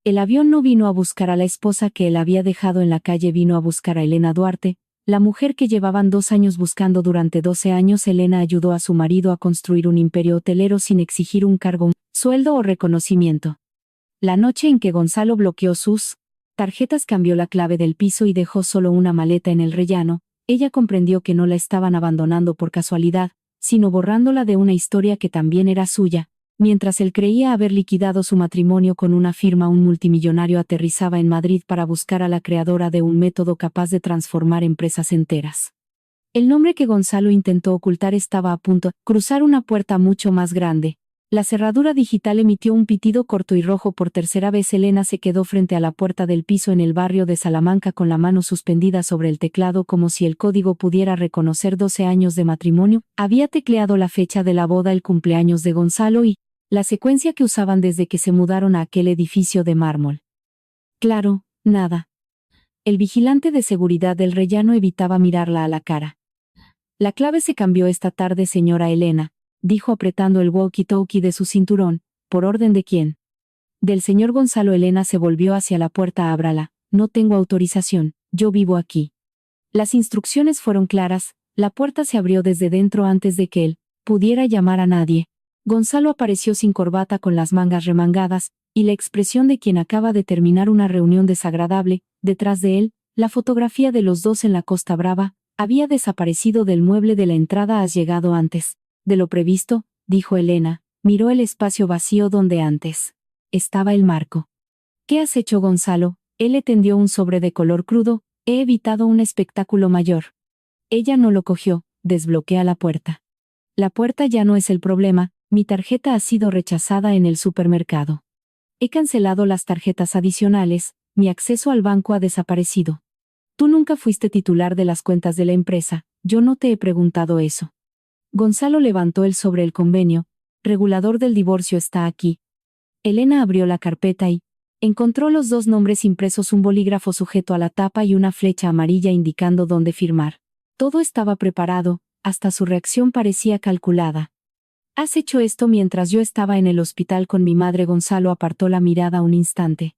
El avión no vino a buscar a la esposa que él había dejado en la calle, vino a buscar a Elena Duarte, la mujer que llevaban 2 años buscando. Durante 12 años Elena ayudó a su marido a construir un imperio hotelero sin exigir un cargo, sueldo o reconocimiento. La noche en que Gonzalo bloqueó sus tarjetas, cambió la clave del piso y dejó solo una maleta en el rellano, ella comprendió que no la estaban abandonando por casualidad, sino borrándola de una historia que también era suya. Mientras él creía haber liquidado su matrimonio con una firma, un multimillonario aterrizaba en Madrid para buscar a la creadora de un método capaz de transformar empresas enteras. El nombre que Gonzalo intentó ocultar estaba a punto de cruzar una puerta mucho más grande. La cerradura digital emitió un pitido corto y rojo. Por tercera vez Elena se quedó frente a la puerta del piso en el barrio de Salamanca con la mano suspendida sobre el teclado como si el código pudiera reconocer 12 años de matrimonio. Había tecleado la fecha de la boda, el cumpleaños de Gonzalo y la secuencia que usaban desde que se mudaron a aquel edificio de mármol. Claro, nada. El vigilante de seguridad del rellano evitaba mirarla a la cara. La clave se cambió esta tarde, señora Elena, dijo apretando el walkie-talkie de su cinturón. ¿Por orden de quién? Del señor Gonzalo. Elena se volvió hacia la puerta. Ábrala. No tengo autorización, yo vivo aquí. Las instrucciones fueron claras, la puerta se abrió desde dentro antes de que él pudiera llamar a nadie. Gonzalo apareció sin corbata, con las mangas remangadas, y la expresión de quien acaba de terminar una reunión desagradable. Detrás de él, la fotografía de los dos en la Costa Brava había desaparecido del mueble de la entrada. Has llegado antes de lo previsto, dijo Elena, miró el espacio vacío donde antes estaba el marco. ¿Qué has hecho, Gonzalo? Él le tendió un sobre de color crudo. He evitado un espectáculo mayor. Ella no lo cogió. Desbloquea la puerta. La puerta ya no es el problema. Mi tarjeta ha sido rechazada en el supermercado. He cancelado las tarjetas adicionales, mi acceso al banco ha desaparecido. Tú nunca fuiste titular de las cuentas de la empresa, yo no te he preguntado eso. Gonzalo levantó el sobre. El convenio regulador del divorcio está aquí. Elena abrió la carpeta y encontró los 2 nombres impresos, un bolígrafo sujeto a la tapa y una flecha amarilla indicando dónde firmar. Todo estaba preparado, hasta su reacción parecía calculada. Has hecho esto mientras yo estaba en el hospital con mi madre. Gonzalo apartó la mirada un instante.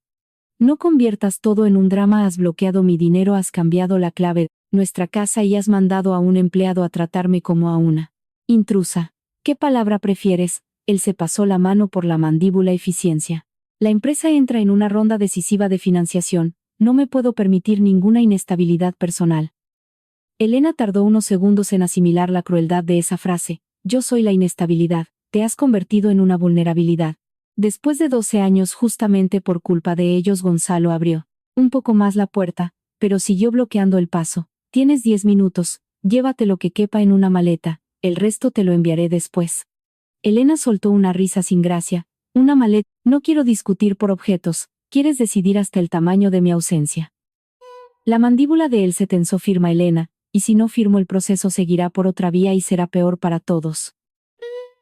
No conviertas todo en un drama. Has bloqueado mi dinero, has cambiado la clave de nuestra casa y has mandado a un empleado a tratarme como a una intrusa. ¿Qué palabra prefieres? Él se pasó la mano por la mandíbula. Eficiencia. La empresa entra en una ronda decisiva de financiación, no me puedo permitir ninguna inestabilidad personal. Elena tardó unos segundos en asimilar la crueldad de esa frase. Yo soy la inestabilidad, te has convertido en una vulnerabilidad. Después de 12 años, justamente por culpa de ellos. Gonzalo abrió un poco más la puerta, pero siguió bloqueando el paso. Tienes 10 minutos, llévate lo que quepa en una maleta, el resto te lo enviaré después. Elena soltó una risa sin gracia. Una maleta, no quiero discutir por objetos, quieres decidir hasta el tamaño de mi ausencia. La mandíbula de él se tensó. Firma, Elena, y si no firmo el proceso seguirá por otra vía y será peor para todos.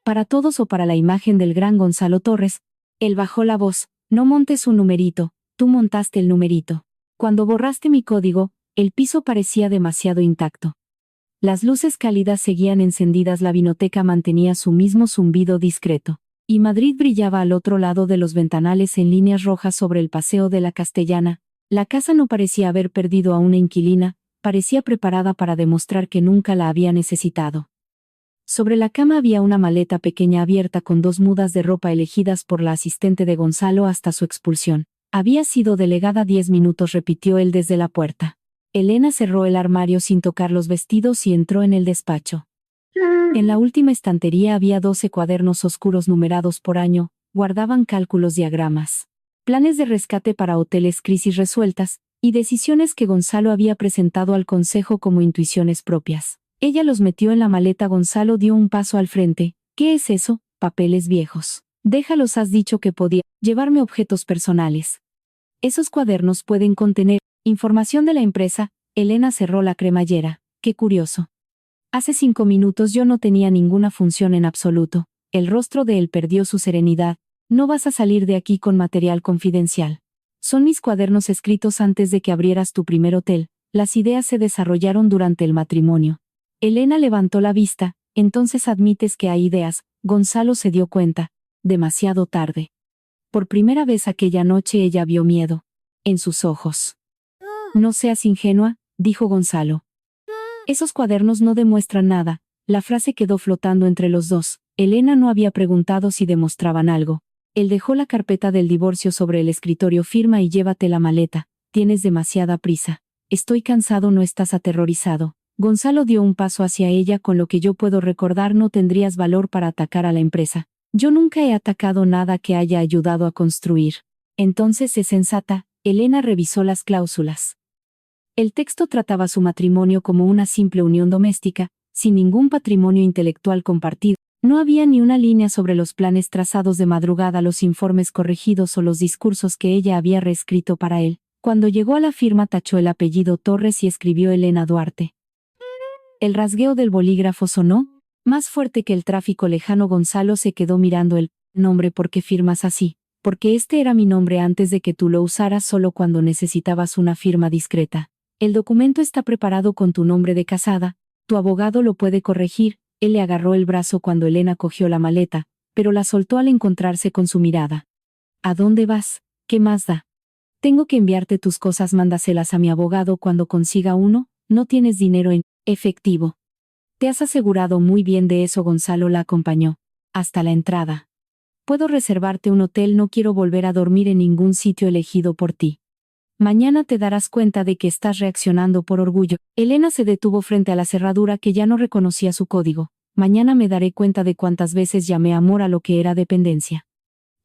Para todos o para la imagen del gran Gonzalo Torres. Él bajó la voz. No montes un numerito, tú montaste el numerito. Cuando borraste mi código, el piso parecía demasiado intacto. Las luces cálidas seguían encendidas, la vinoteca mantenía su mismo zumbido discreto. Y Madrid brillaba al otro lado de los ventanales en líneas rojas sobre el paseo de la Castellana. La casa no parecía haber perdido a una inquilina, parecía preparada para demostrar que nunca la había necesitado. Sobre la cama había una maleta pequeña abierta con 2 mudas de ropa elegidas por la asistente de Gonzalo hasta su expulsión. Había sido delegada 10 minutos, repitió él desde la puerta. Elena cerró el armario sin tocar los vestidos y entró en el despacho. En la última estantería había 12 cuadernos oscuros numerados por año, guardaban cálculos, diagramas, planes de rescate para hoteles, crisis resueltas, y decisiones que Gonzalo había presentado al consejo como intuiciones propias. Ella los metió en la maleta. Gonzalo dio un paso al frente. ¿Qué es eso? Papeles viejos. Déjalos, has dicho que podía llevarme objetos personales. Esos cuadernos pueden contener información de la empresa. Elena cerró la cremallera. Qué curioso. Hace 5 minutos yo no tenía ninguna función en absoluto. El rostro de él perdió su serenidad. No vas a salir de aquí con material confidencial. Son mis cuadernos escritos antes de que abrieras tu primer hotel. Las ideas se desarrollaron durante el matrimonio. Elena levantó la vista. Entonces admites que hay ideas. Gonzalo se dio cuenta. Demasiado tarde. Por primera vez aquella noche ella vio miedo en sus ojos. No seas ingenua, dijo Gonzalo. Esos cuadernos no demuestran nada. La frase quedó flotando entre los dos. Elena no había preguntado si demostraban algo. Él dejó la carpeta del divorcio sobre el escritorio. Firma y llévate la maleta. Tienes demasiada prisa. Estoy cansado. ¿No estás aterrorizado? Gonzalo dio un paso hacia ella. Con lo que yo puedo recordar, no tendrías valor para atacar a la empresa. Yo nunca he atacado nada que haya ayudado a construir. Entonces es sensata. Elena revisó las cláusulas. El texto trataba su matrimonio como una simple unión doméstica, sin ningún patrimonio intelectual compartido. No había ni una línea sobre los planes trazados de madrugada, los informes corregidos o los discursos que ella había reescrito para él. Cuando llegó a la firma tachó el apellido Torres y escribió Elena Duarte. El rasgueo del bolígrafo sonó, más fuerte que el tráfico lejano. Gonzalo se quedó mirando el nombre. ¿Por qué firmas así? Porque este era mi nombre antes de que tú lo usaras, solo cuando necesitabas una firma discreta. El documento está preparado con tu nombre de casada, tu abogado lo puede corregir. Él le agarró el brazo cuando Elena cogió la maleta, pero la soltó al encontrarse con su mirada. ¿A dónde vas? ¿Qué más da? Tengo que enviarte tus cosas, mándaselas a mi abogado cuando consiga uno. No tienes dinero en efectivo. Te has asegurado muy bien de eso. Gonzalo la acompañó hasta la entrada. Puedo reservarte un hotel. No quiero volver a dormir en ningún sitio elegido por ti. Mañana te darás cuenta de que estás reaccionando por orgullo. Elena se detuvo frente a la cerradura que ya no reconocía su código. Mañana me daré cuenta de cuántas veces llamé amor a lo que era dependencia.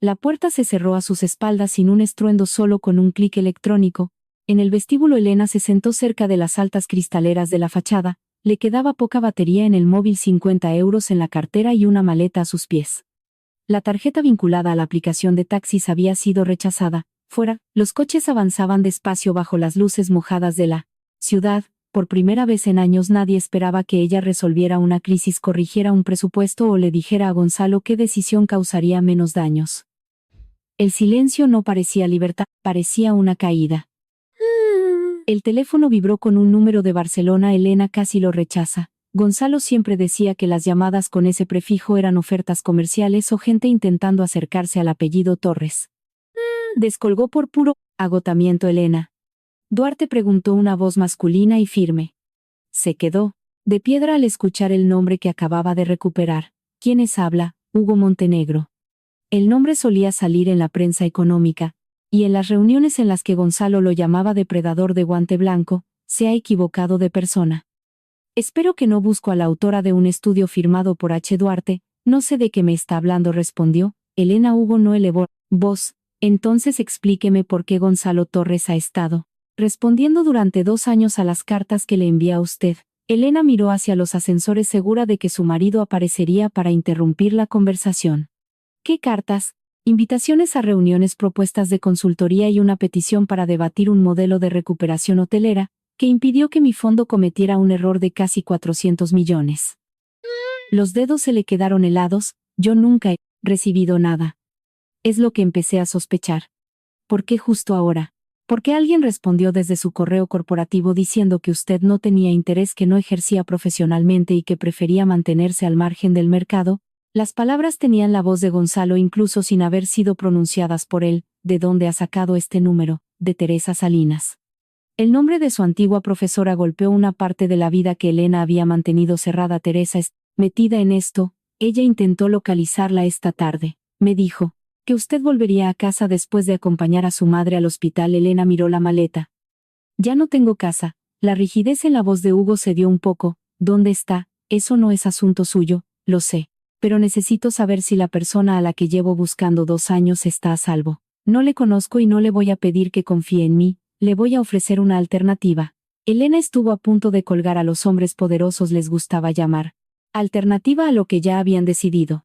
La puerta se cerró a sus espaldas sin un estruendo, solo con un clic electrónico. En el vestíbulo Elena se sentó cerca de las altas cristaleras de la fachada. Le quedaba poca batería en el móvil, 50 euros en la cartera y una maleta a sus pies. La tarjeta vinculada a la aplicación de taxis había sido rechazada. Fuera, los coches avanzaban despacio bajo las luces mojadas de la ciudad. Por primera vez en años nadie esperaba que ella resolviera una crisis, corrigiera un presupuesto o le dijera a Gonzalo qué decisión causaría menos daños. El silencio no parecía libertad, parecía una caída. El teléfono vibró con un número de Barcelona. Elena casi lo rechaza. Gonzalo siempre decía que las llamadas con ese prefijo eran ofertas comerciales o gente intentando acercarse al apellido Torres. Descolgó por puro agotamiento. Elena Duarte, preguntó una voz masculina y firme. Se quedó de piedra al escuchar el nombre que acababa de recuperar. ¿Quiénes habla? Hugo Montenegro. El nombre solía salir en la prensa económica, y en las reuniones en las que Gonzalo lo llamaba depredador de guante blanco. Se ha equivocado de persona. Espero que no busco a la autora de un estudio firmado por H. Duarte. No sé de qué me está hablando, respondió Elena. Hugo no elevó voz. Entonces explíqueme por qué Gonzalo Torres ha estado respondiendo durante 2 años a las cartas que le envía a usted. Elena miró hacia los ascensores, segura de que su marido aparecería para interrumpir la conversación. ¿Qué cartas? Invitaciones a reuniones, propuestas de consultoría y una petición para debatir un modelo de recuperación hotelera, que impidió que mi fondo cometiera un error de casi 400 millones. Los dedos se le quedaron helados. Yo nunca he recibido nada. Es lo que empecé a sospechar. ¿Por qué justo ahora? Porque alguien respondió desde su correo corporativo diciendo que usted no tenía interés, que no ejercía profesionalmente y que prefería mantenerse al margen del mercado. Las palabras tenían la voz de Gonzalo incluso sin haber sido pronunciadas por él. ¿De dónde ha sacado este número? De Teresa Salinas. El nombre de su antigua profesora golpeó una parte de la vida que Elena había mantenido cerrada. Teresa es metida en esto. Ella intentó localizarla esta tarde. Me dijo que usted volvería a casa después de acompañar a su madre al hospital. Elena miró la maleta. Ya no tengo casa. La rigidez en la voz de Hugo cedió un poco. ¿Dónde está? Eso no es asunto suyo, lo sé. Pero necesito saber si la persona a la que llevo buscando 2 años está a salvo. No le conozco y no le voy a pedir que confíe en mí, le voy a ofrecer una alternativa. Elena estuvo a punto de colgar. A los hombres poderosos les gustaba llamar alternativa a lo que ya habían decidido.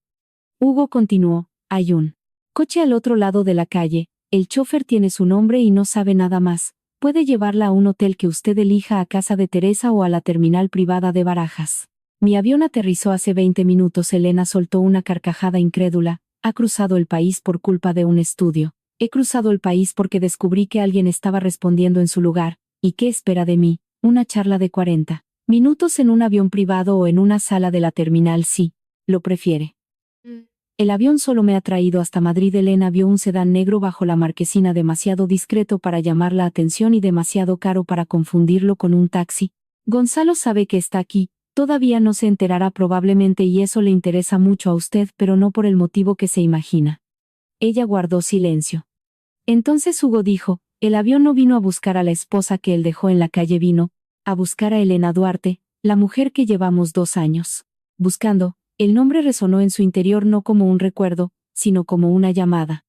Hugo continuó, hay un coche al otro lado de la calle, el chofer tiene su nombre y no sabe nada más. Puede llevarla a un hotel que usted elija, a casa de Teresa o a la terminal privada de Barajas. Mi avión aterrizó hace 20 minutos. Elena soltó una carcajada incrédula. Ha cruzado el país por culpa de un estudio. He cruzado el país porque descubrí que alguien estaba respondiendo en su lugar. ¿Y qué espera de mí? Una charla de 40 minutos en un avión privado o en una sala de la terminal, si lo prefiere. El avión solo me ha traído hasta Madrid. Elena vio un sedán negro bajo la marquesina, demasiado discreto para llamar la atención y demasiado caro para confundirlo con un taxi. Gonzalo sabe que está aquí, todavía no se enterará probablemente y eso le interesa mucho a usted, pero no por el motivo que se imagina. Ella guardó silencio. Entonces Hugo dijo, el avión no vino a buscar a la esposa que él dejó en la calle, vino a buscar a Elena Duarte, la mujer que llevamos 2 años buscando. El nombre resonó en su interior no como un recuerdo, sino como una llamada.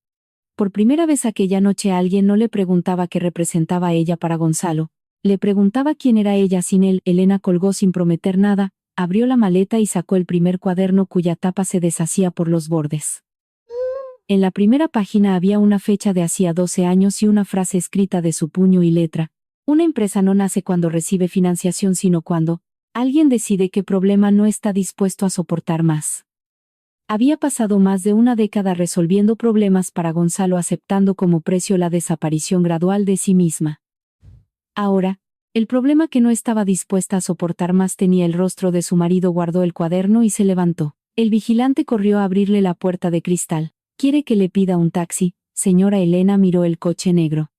Por primera vez aquella noche alguien no le preguntaba qué representaba ella para Gonzalo, le preguntaba quién era ella sin él. Elena colgó sin prometer nada, abrió la maleta y sacó el primer cuaderno cuya tapa se deshacía por los bordes. En la primera página había una fecha de hacía 12 años y una frase escrita de su puño y letra. Una empresa no nace cuando recibe financiación, sino cuando alguien decide qué problema no está dispuesto a soportar más. Había pasado más de una década resolviendo problemas para Gonzalo, aceptando como precio la desaparición gradual de sí misma. Ahora, el problema que no estaba dispuesta a soportar más tenía el rostro de su marido. Guardó el cuaderno y se levantó. El vigilante corrió a abrirle la puerta de cristal. ¿Quiere que le pida un taxi, señora? Elena miró el coche negro.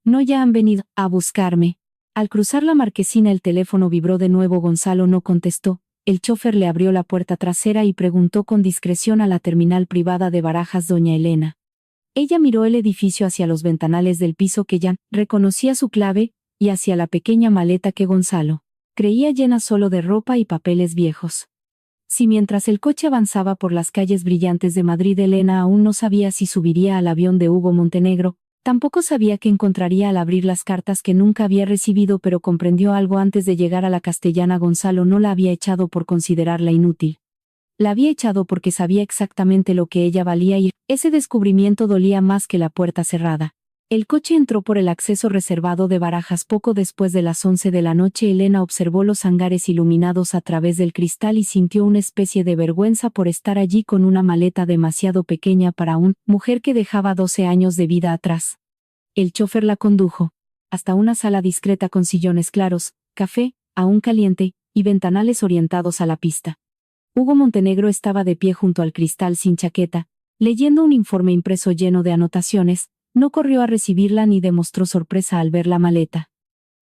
No, ya han venido a buscarme. Al cruzar la marquesina el teléfono vibró de nuevo. Gonzalo no contestó. El chofer le abrió la puerta trasera y preguntó con discreción a la terminal privada de Barajas: doña Elena. Ella miró el edificio hacia los ventanales del piso que ya reconocía su clave, y hacia la pequeña maleta que Gonzalo creía llena solo de ropa y papeles viejos. Si mientras el coche avanzaba por las calles brillantes de Madrid, Elena aún no sabía si subiría al avión de Hugo Montenegro, tampoco sabía qué encontraría al abrir las cartas que nunca había recibido, pero comprendió algo antes de llegar a la Castellana. Gonzalo no la había echado por considerarla inútil. La había echado porque sabía exactamente lo que ella valía y ese descubrimiento dolía más que la puerta cerrada. El coche entró por el acceso reservado de Barajas poco después de las 11 de la noche. Elena observó los hangares iluminados a través del cristal y sintió una especie de vergüenza por estar allí con una maleta demasiado pequeña para una mujer que dejaba 12 años de vida atrás. El chofer la condujo hasta una sala discreta con sillones claros, café, aún caliente, y ventanales orientados a la pista. Hugo Montenegro estaba de pie junto al cristal sin chaqueta, leyendo un informe impreso lleno de anotaciones. No corrió a recibirla ni demostró sorpresa al ver la maleta.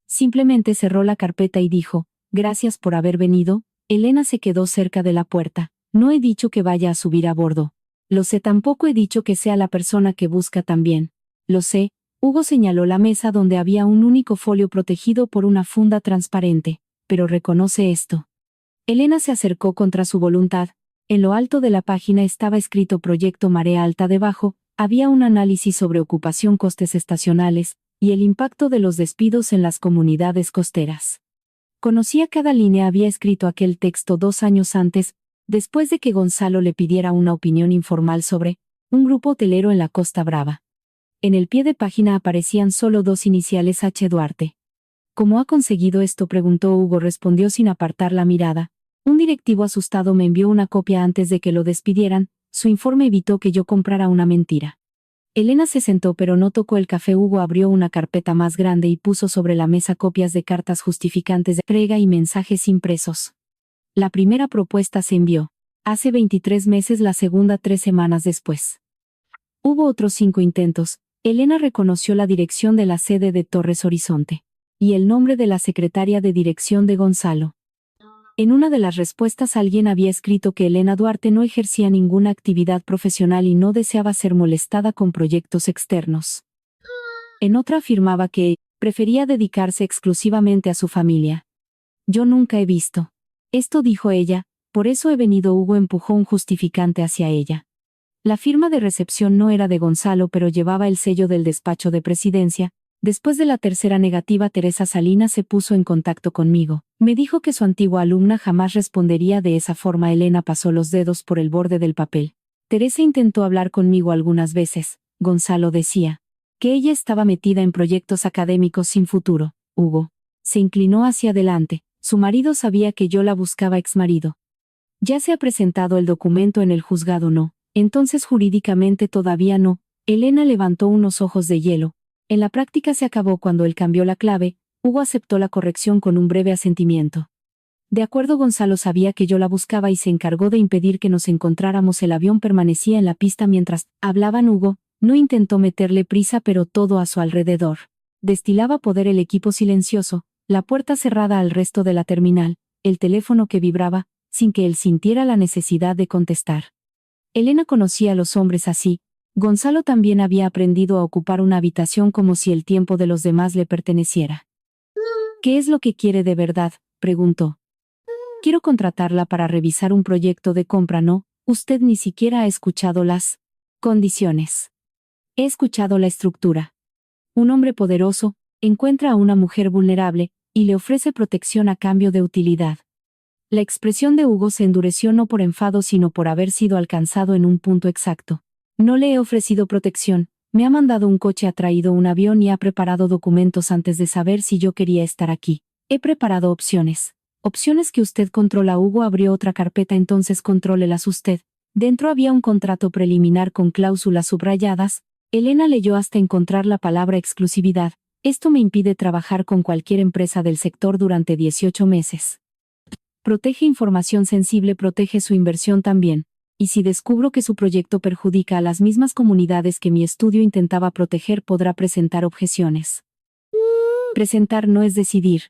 Simplemente cerró la carpeta y dijo, gracias por haber venido. Elena se quedó cerca de la puerta. No he dicho que vaya a subir a bordo. Lo sé, tampoco he dicho que sea la persona que busca también. Lo sé. Hugo señaló la mesa donde había un único folio protegido por una funda transparente. Pero reconoce esto. Elena se acercó contra su voluntad. En lo alto de la página estaba escrito Proyecto Marea Alta. Debajo había un análisis sobre ocupación, costes estacionales, y el impacto de los despidos en las comunidades costeras. Conocía cada línea. Había escrito aquel texto 2 años antes, después de que Gonzalo le pidiera una opinión informal sobre un grupo hotelero en la Costa Brava. En el pie de página aparecían solo 2 iniciales: H. Duarte. ¿Cómo ha conseguido esto?, preguntó Hugo. Respondió sin apartar la mirada. Un directivo asustado me envió una copia antes de que lo despidieran. Su informe evitó que yo comprara una mentira. Elena se sentó pero no tocó el café. Hugo abrió una carpeta más grande y puso sobre la mesa copias de cartas justificantes de entrega y mensajes impresos. La primera propuesta se envió hace 23 meses, la segunda 3 semanas después. Hubo otros 5 intentos. Elena reconoció la dirección de la sede de Torres Horizonte y el nombre de la secretaria de dirección de Gonzalo. En una de las respuestas alguien había escrito que Elena Duarte no ejercía ninguna actividad profesional y no deseaba ser molestada con proyectos externos. En otra afirmaba que prefería dedicarse exclusivamente a su familia. Yo nunca he visto esto, dijo ella, por eso he venido. Hugo empujó un justificante hacia ella. La firma de recepción no era de Gonzalo, pero llevaba el sello del despacho de presidencia. Después de la tercera negativa, Teresa Salinas se puso en contacto conmigo. Me dijo que su antigua alumna jamás respondería de esa forma. Elena pasó los dedos por el borde del papel. Teresa intentó hablar conmigo algunas veces. Gonzalo decía que ella estaba metida en proyectos académicos sin futuro. Hugo se inclinó hacia adelante. Su marido sabía que yo la buscaba. Exmarido. ¿Ya se ha presentado el documento en el juzgado? No. Entonces jurídicamente todavía no. Elena levantó unos ojos de hielo. En la práctica se acabó cuando él cambió la clave. Hugo aceptó la corrección con un breve asentimiento. De acuerdo, Gonzalo sabía que yo la buscaba y se encargó de impedir que nos encontráramos. El avión permanecía en la pista mientras hablaban. Hugo no intentó meterle prisa, pero todo a su alrededor destilaba poder. El equipo silencioso, la puerta cerrada al resto de la terminal, el teléfono que vibraba, sin que él sintiera la necesidad de contestar. Elena conocía a los hombres así. Gonzalo también había aprendido a ocupar una habitación como si el tiempo de los demás le perteneciera. ¿Qué es lo que quiere de verdad?, preguntó. Quiero contratarla para revisar un proyecto de compra. No, usted ni siquiera ha escuchado las condiciones. He escuchado la estructura. Un hombre poderoso encuentra a una mujer vulnerable y le ofrece protección a cambio de utilidad. La expresión de Hugo se endureció, no por enfado sino por haber sido alcanzado en un punto exacto. No le he ofrecido protección, me ha mandado un coche, ha traído un avión y ha preparado documentos antes de saber si yo quería estar aquí. He preparado opciones. Opciones que usted controla. Hugo abrió otra carpeta. Entonces contrólelas usted. Dentro había un contrato preliminar con cláusulas subrayadas. Elena leyó hasta encontrar la palabra exclusividad. Esto me impide trabajar con cualquier empresa del sector durante 18 meses. Protege información sensible, protege su inversión también. Y si descubro que su proyecto perjudica a las mismas comunidades que mi estudio intentaba proteger, podrá presentar objeciones. Presentar no es decidir.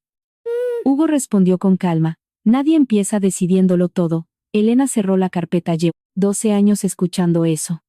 Hugo respondió con calma. Nadie empieza decidiéndolo todo. Elena cerró la carpeta. Llevo 12 años escuchando eso.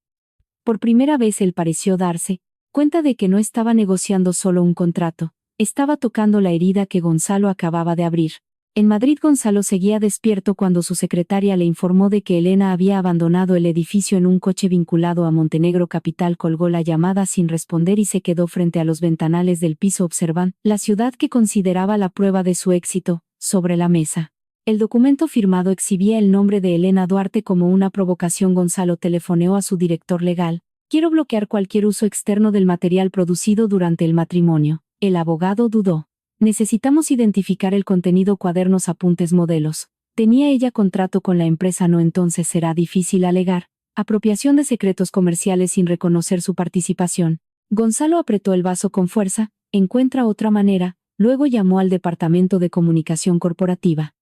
Por primera vez él pareció darse cuenta de que no estaba negociando solo un contrato, estaba tocando la herida que Gonzalo acababa de abrir. En Madrid, Gonzalo seguía despierto cuando su secretaria le informó de que Elena había abandonado el edificio en un coche vinculado a Montenegro Capital. Colgó la llamada sin responder y se quedó frente a los ventanales del piso observando la ciudad que consideraba la prueba de su éxito. Sobre la mesa, el documento firmado exhibía el nombre de Elena Duarte como una provocación. Gonzalo telefoneó a su director legal. Quiero bloquear cualquier uso externo del material producido durante el matrimonio. El abogado dudó. Necesitamos identificar el contenido: cuadernos, apuntes, modelos. ¿Tenía ella contrato con la empresa? No. Entonces será difícil alegar apropiación de secretos comerciales sin reconocer su participación. Gonzalo apretó el vaso con fuerza. Encuentra otra manera. Luego llamó al departamento de comunicación corporativa.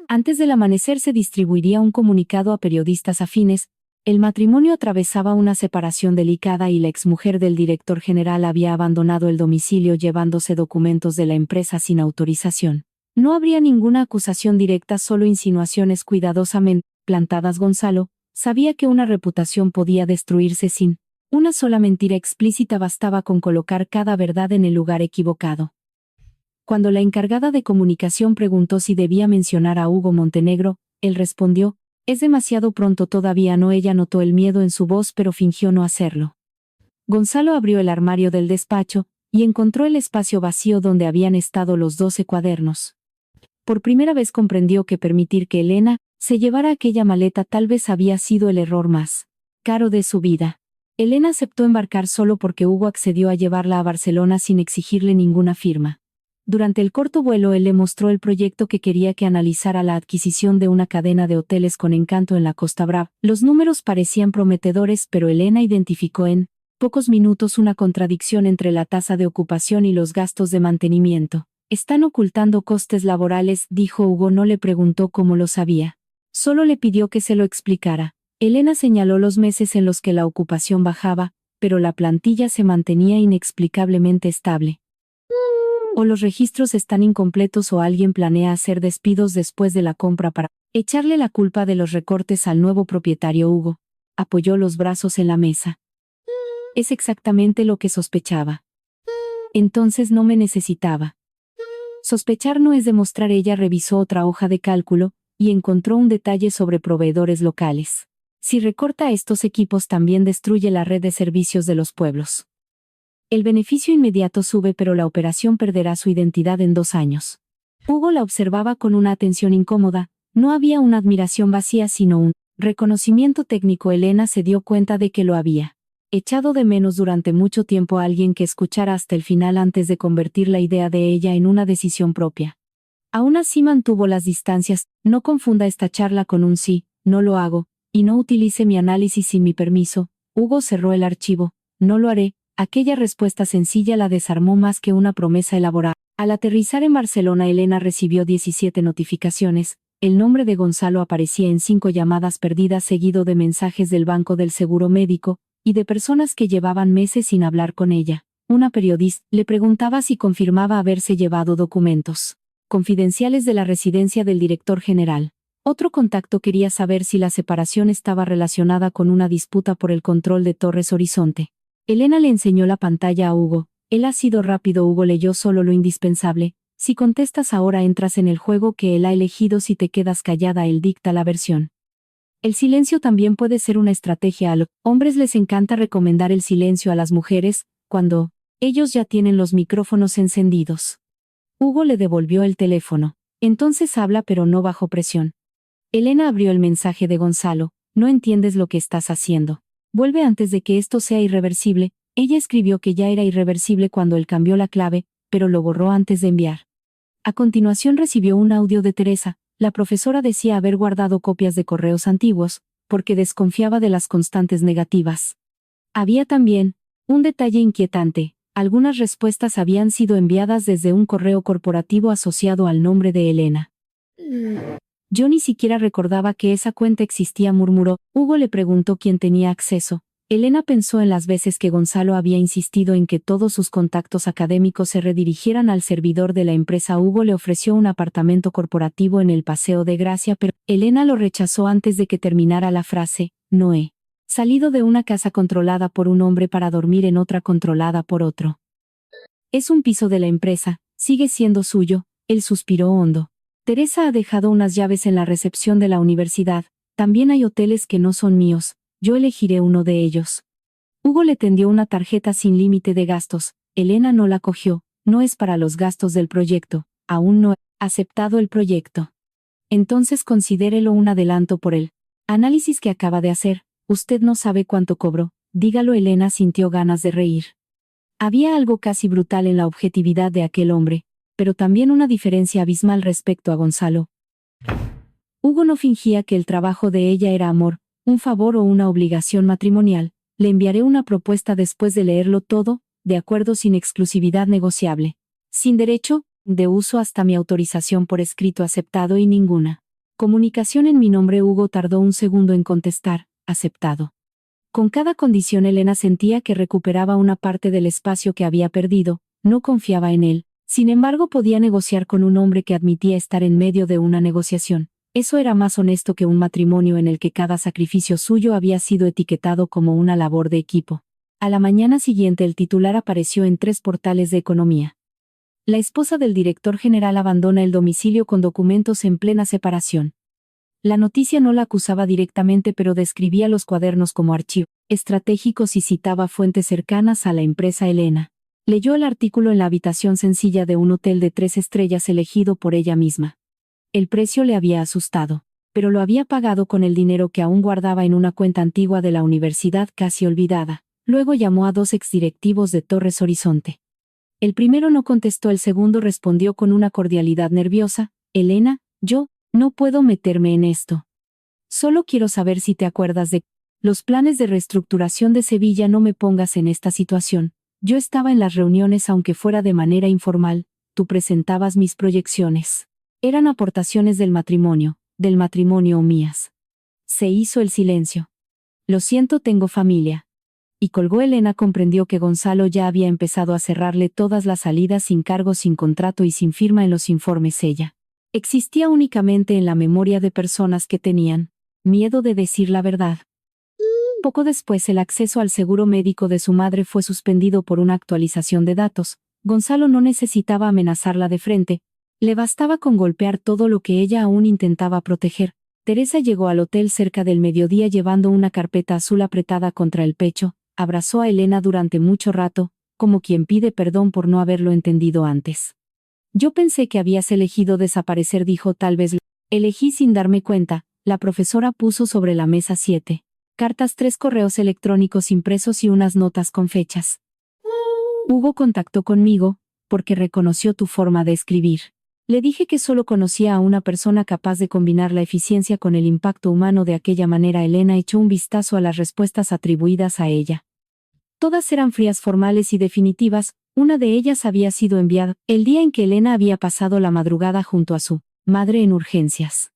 Antes del amanecer se distribuiría un comunicado a periodistas afines. El matrimonio atravesaba una separación delicada y la exmujer del director general había abandonado el domicilio llevándose documentos de la empresa sin autorización. No habría ninguna acusación directa, solo insinuaciones cuidadosamente plantadas. Gonzalo sabía que una reputación podía destruirse sin una sola mentira explícita. Bastaba con colocar cada verdad en el lugar equivocado. Cuando la encargada de comunicación preguntó si debía mencionar a Hugo Montenegro, él respondió: es demasiado pronto todavía. No. Ella notó el miedo en su voz pero fingió no hacerlo. Gonzalo abrió el armario del despacho y encontró el espacio vacío donde habían estado los 12 cuadernos. Por primera vez comprendió que permitir que Elena se llevara aquella maleta tal vez había sido el error más caro de su vida. Elena aceptó embarcar solo porque Hugo accedió a llevarla a Barcelona sin exigirle ninguna firma. Durante el corto vuelo él le mostró el proyecto que quería que analizara: la adquisición de una cadena de hoteles con encanto en la Costa Brava. Los números parecían prometedores, pero Elena identificó en pocos minutos una contradicción entre la tasa de ocupación y los gastos de mantenimiento. Están ocultando costes laborales, dijo Hugo. No le preguntó cómo lo sabía. Solo le pidió que se lo explicara. Elena señaló los meses en los que la ocupación bajaba, pero la plantilla se mantenía inexplicablemente estable. O los registros están incompletos o alguien planea hacer despidos después de la compra para echarle la culpa de los recortes al nuevo propietario. Hugo apoyó los brazos en la mesa. Es exactamente lo que sospechaba. Entonces no me necesitaba. Sospechar no es demostrar. Ella revisó otra hoja de cálculo y encontró un detalle sobre proveedores locales. Si recorta estos equipos también destruye la red de servicios de los pueblos. El beneficio inmediato sube, pero la operación perderá su identidad en 2 años. Hugo la observaba con una atención incómoda. No había una admiración vacía sino un reconocimiento técnico. Elena se dio cuenta de que lo había echado de menos durante mucho tiempo a alguien que escuchara hasta el final antes de convertir la idea de ella en una decisión propia. Aún así mantuvo las distancias. No confunda esta charla con un sí, no lo hago, y no utilice mi análisis sin mi permiso. Hugo cerró el archivo. No lo haré. Aquella respuesta sencilla la desarmó más que una promesa elaborada. Al aterrizar en Barcelona, Elena recibió 17 notificaciones. El nombre de Gonzalo aparecía en 5 llamadas perdidas, seguido de mensajes del Banco del Seguro Médico y de personas que llevaban meses sin hablar con ella. Una periodista le preguntaba si confirmaba haberse llevado documentos confidenciales de la residencia del director general. Otro contacto quería saber si la separación estaba relacionada con una disputa por el control de Torres Horizonte. Elena le enseñó la pantalla a Hugo. Él ha sido rápido. Hugo leyó solo lo indispensable. Si contestas ahora entras en el juego que él ha elegido. Si te quedas callada él dicta la versión. El silencio también puede ser una estrategia. A los hombres les encanta recomendar el silencio a las mujeres, cuando ellos ya tienen los micrófonos encendidos. Hugo le devolvió el teléfono. Entonces habla, pero no bajo presión. Elena abrió el mensaje de Gonzalo. No entiendes lo que estás haciendo. Vuelve antes de que esto sea irreversible. Ella escribió que ya era irreversible cuando él cambió la clave, pero lo borró antes de enviar. A continuación recibió un audio de Teresa. La profesora decía haber guardado copias de correos antiguos, porque desconfiaba de las constantes negativas. Había también un detalle inquietante. Algunas respuestas habían sido enviadas desde un correo corporativo asociado al nombre de Elena. Yo ni siquiera recordaba que esa cuenta existía, murmuró. Hugo le preguntó quién tenía acceso. Elena pensó en las veces que Gonzalo había insistido en que todos sus contactos académicos se redirigieran al servidor de la empresa. Hugo le ofreció un apartamento corporativo en el Paseo de Gracia, pero Elena lo rechazó antes de que terminara la frase. No he salido de una casa controlada por un hombre para dormir en otra controlada por otro. Es un piso de la empresa, sigue siendo suyo. Él suspiró hondo. Teresa ha dejado unas llaves en la recepción de la universidad. También hay hoteles que no son míos. Yo elegiré uno de ellos. Hugo le tendió una tarjeta sin límite de gastos. Elena no la cogió. No es para los gastos del proyecto. Aún no he aceptado el proyecto. Entonces considérelo un adelanto por el análisis que acaba de hacer. Usted no sabe cuánto cobró. Dígalo. Elena sintió ganas de reír. Había algo casi brutal en la objetividad de aquel hombre, pero también una diferencia abismal respecto a Gonzalo. Hugo no fingía que el trabajo de ella era amor, un favor o una obligación matrimonial. Le enviaré una propuesta después de leerlo todo, de acuerdo, sin exclusividad negociable. Sin derecho de uso hasta mi autorización por escrito, aceptado, y ninguna comunicación en mi nombre. Hugo tardó un segundo en contestar. Aceptado. Con cada condición Elena sentía que recuperaba una parte del espacio que había perdido. No confiaba en él. Sin embargo, podía negociar con un hombre que admitía estar en medio de una negociación. Eso era más honesto que un matrimonio en el que cada sacrificio suyo había sido etiquetado como una labor de equipo. A la mañana siguiente el titular apareció en 3 portales de economía. La esposa del director general abandona el domicilio con documentos en plena separación. La noticia no la acusaba directamente, pero describía los cuadernos como archivos estratégicos y citaba fuentes cercanas a la empresa. Elena leyó el artículo en la habitación sencilla de un hotel de 3 estrellas elegido por ella misma. El precio le había asustado, pero lo había pagado con el dinero que aún guardaba en una cuenta antigua de la universidad casi olvidada. Luego llamó a 2 exdirectivos de Torres Horizonte. El primero no contestó, el segundo respondió con una cordialidad nerviosa. Elena, yo no puedo meterme en esto. Solo quiero saber si te acuerdas de los planes de reestructuración de Sevilla. No me pongas en esta situación. Yo estaba en las reuniones, aunque fuera de manera informal. Tú presentabas mis proyecciones. Eran aportaciones del matrimonio o mías. Se hizo el silencio. Lo siento, tengo familia. Y colgó. Elena comprendió que Gonzalo ya había empezado a cerrarle todas las salidas sin cargo, sin contrato y sin firma en los informes. Ella existía únicamente en la memoria de personas que tenían miedo de decir la verdad. Poco después, el acceso al seguro médico de su madre fue suspendido por una actualización de datos. Gonzalo no necesitaba amenazarla de frente. Le bastaba con golpear todo lo que ella aún intentaba proteger. Teresa llegó al hotel cerca del mediodía llevando una carpeta azul apretada contra el pecho. Abrazó a Elena durante mucho rato, como quien pide perdón por no haberlo entendido antes. Yo pensé que habías elegido desaparecer, dijo. Tal vez lo elegí sin darme cuenta. La profesora puso sobre la mesa 7 cartas, 3 correos electrónicos impresos y unas notas con fechas. Hugo contactó conmigo, porque reconoció tu forma de escribir. Le dije que solo conocía a una persona capaz de combinar la eficiencia con el impacto humano de aquella manera. Elena echó un vistazo a las respuestas atribuidas a ella. Todas eran frías, formales y definitivas. Una de ellas había sido enviada el día en que Elena había pasado la madrugada junto a su madre en urgencias.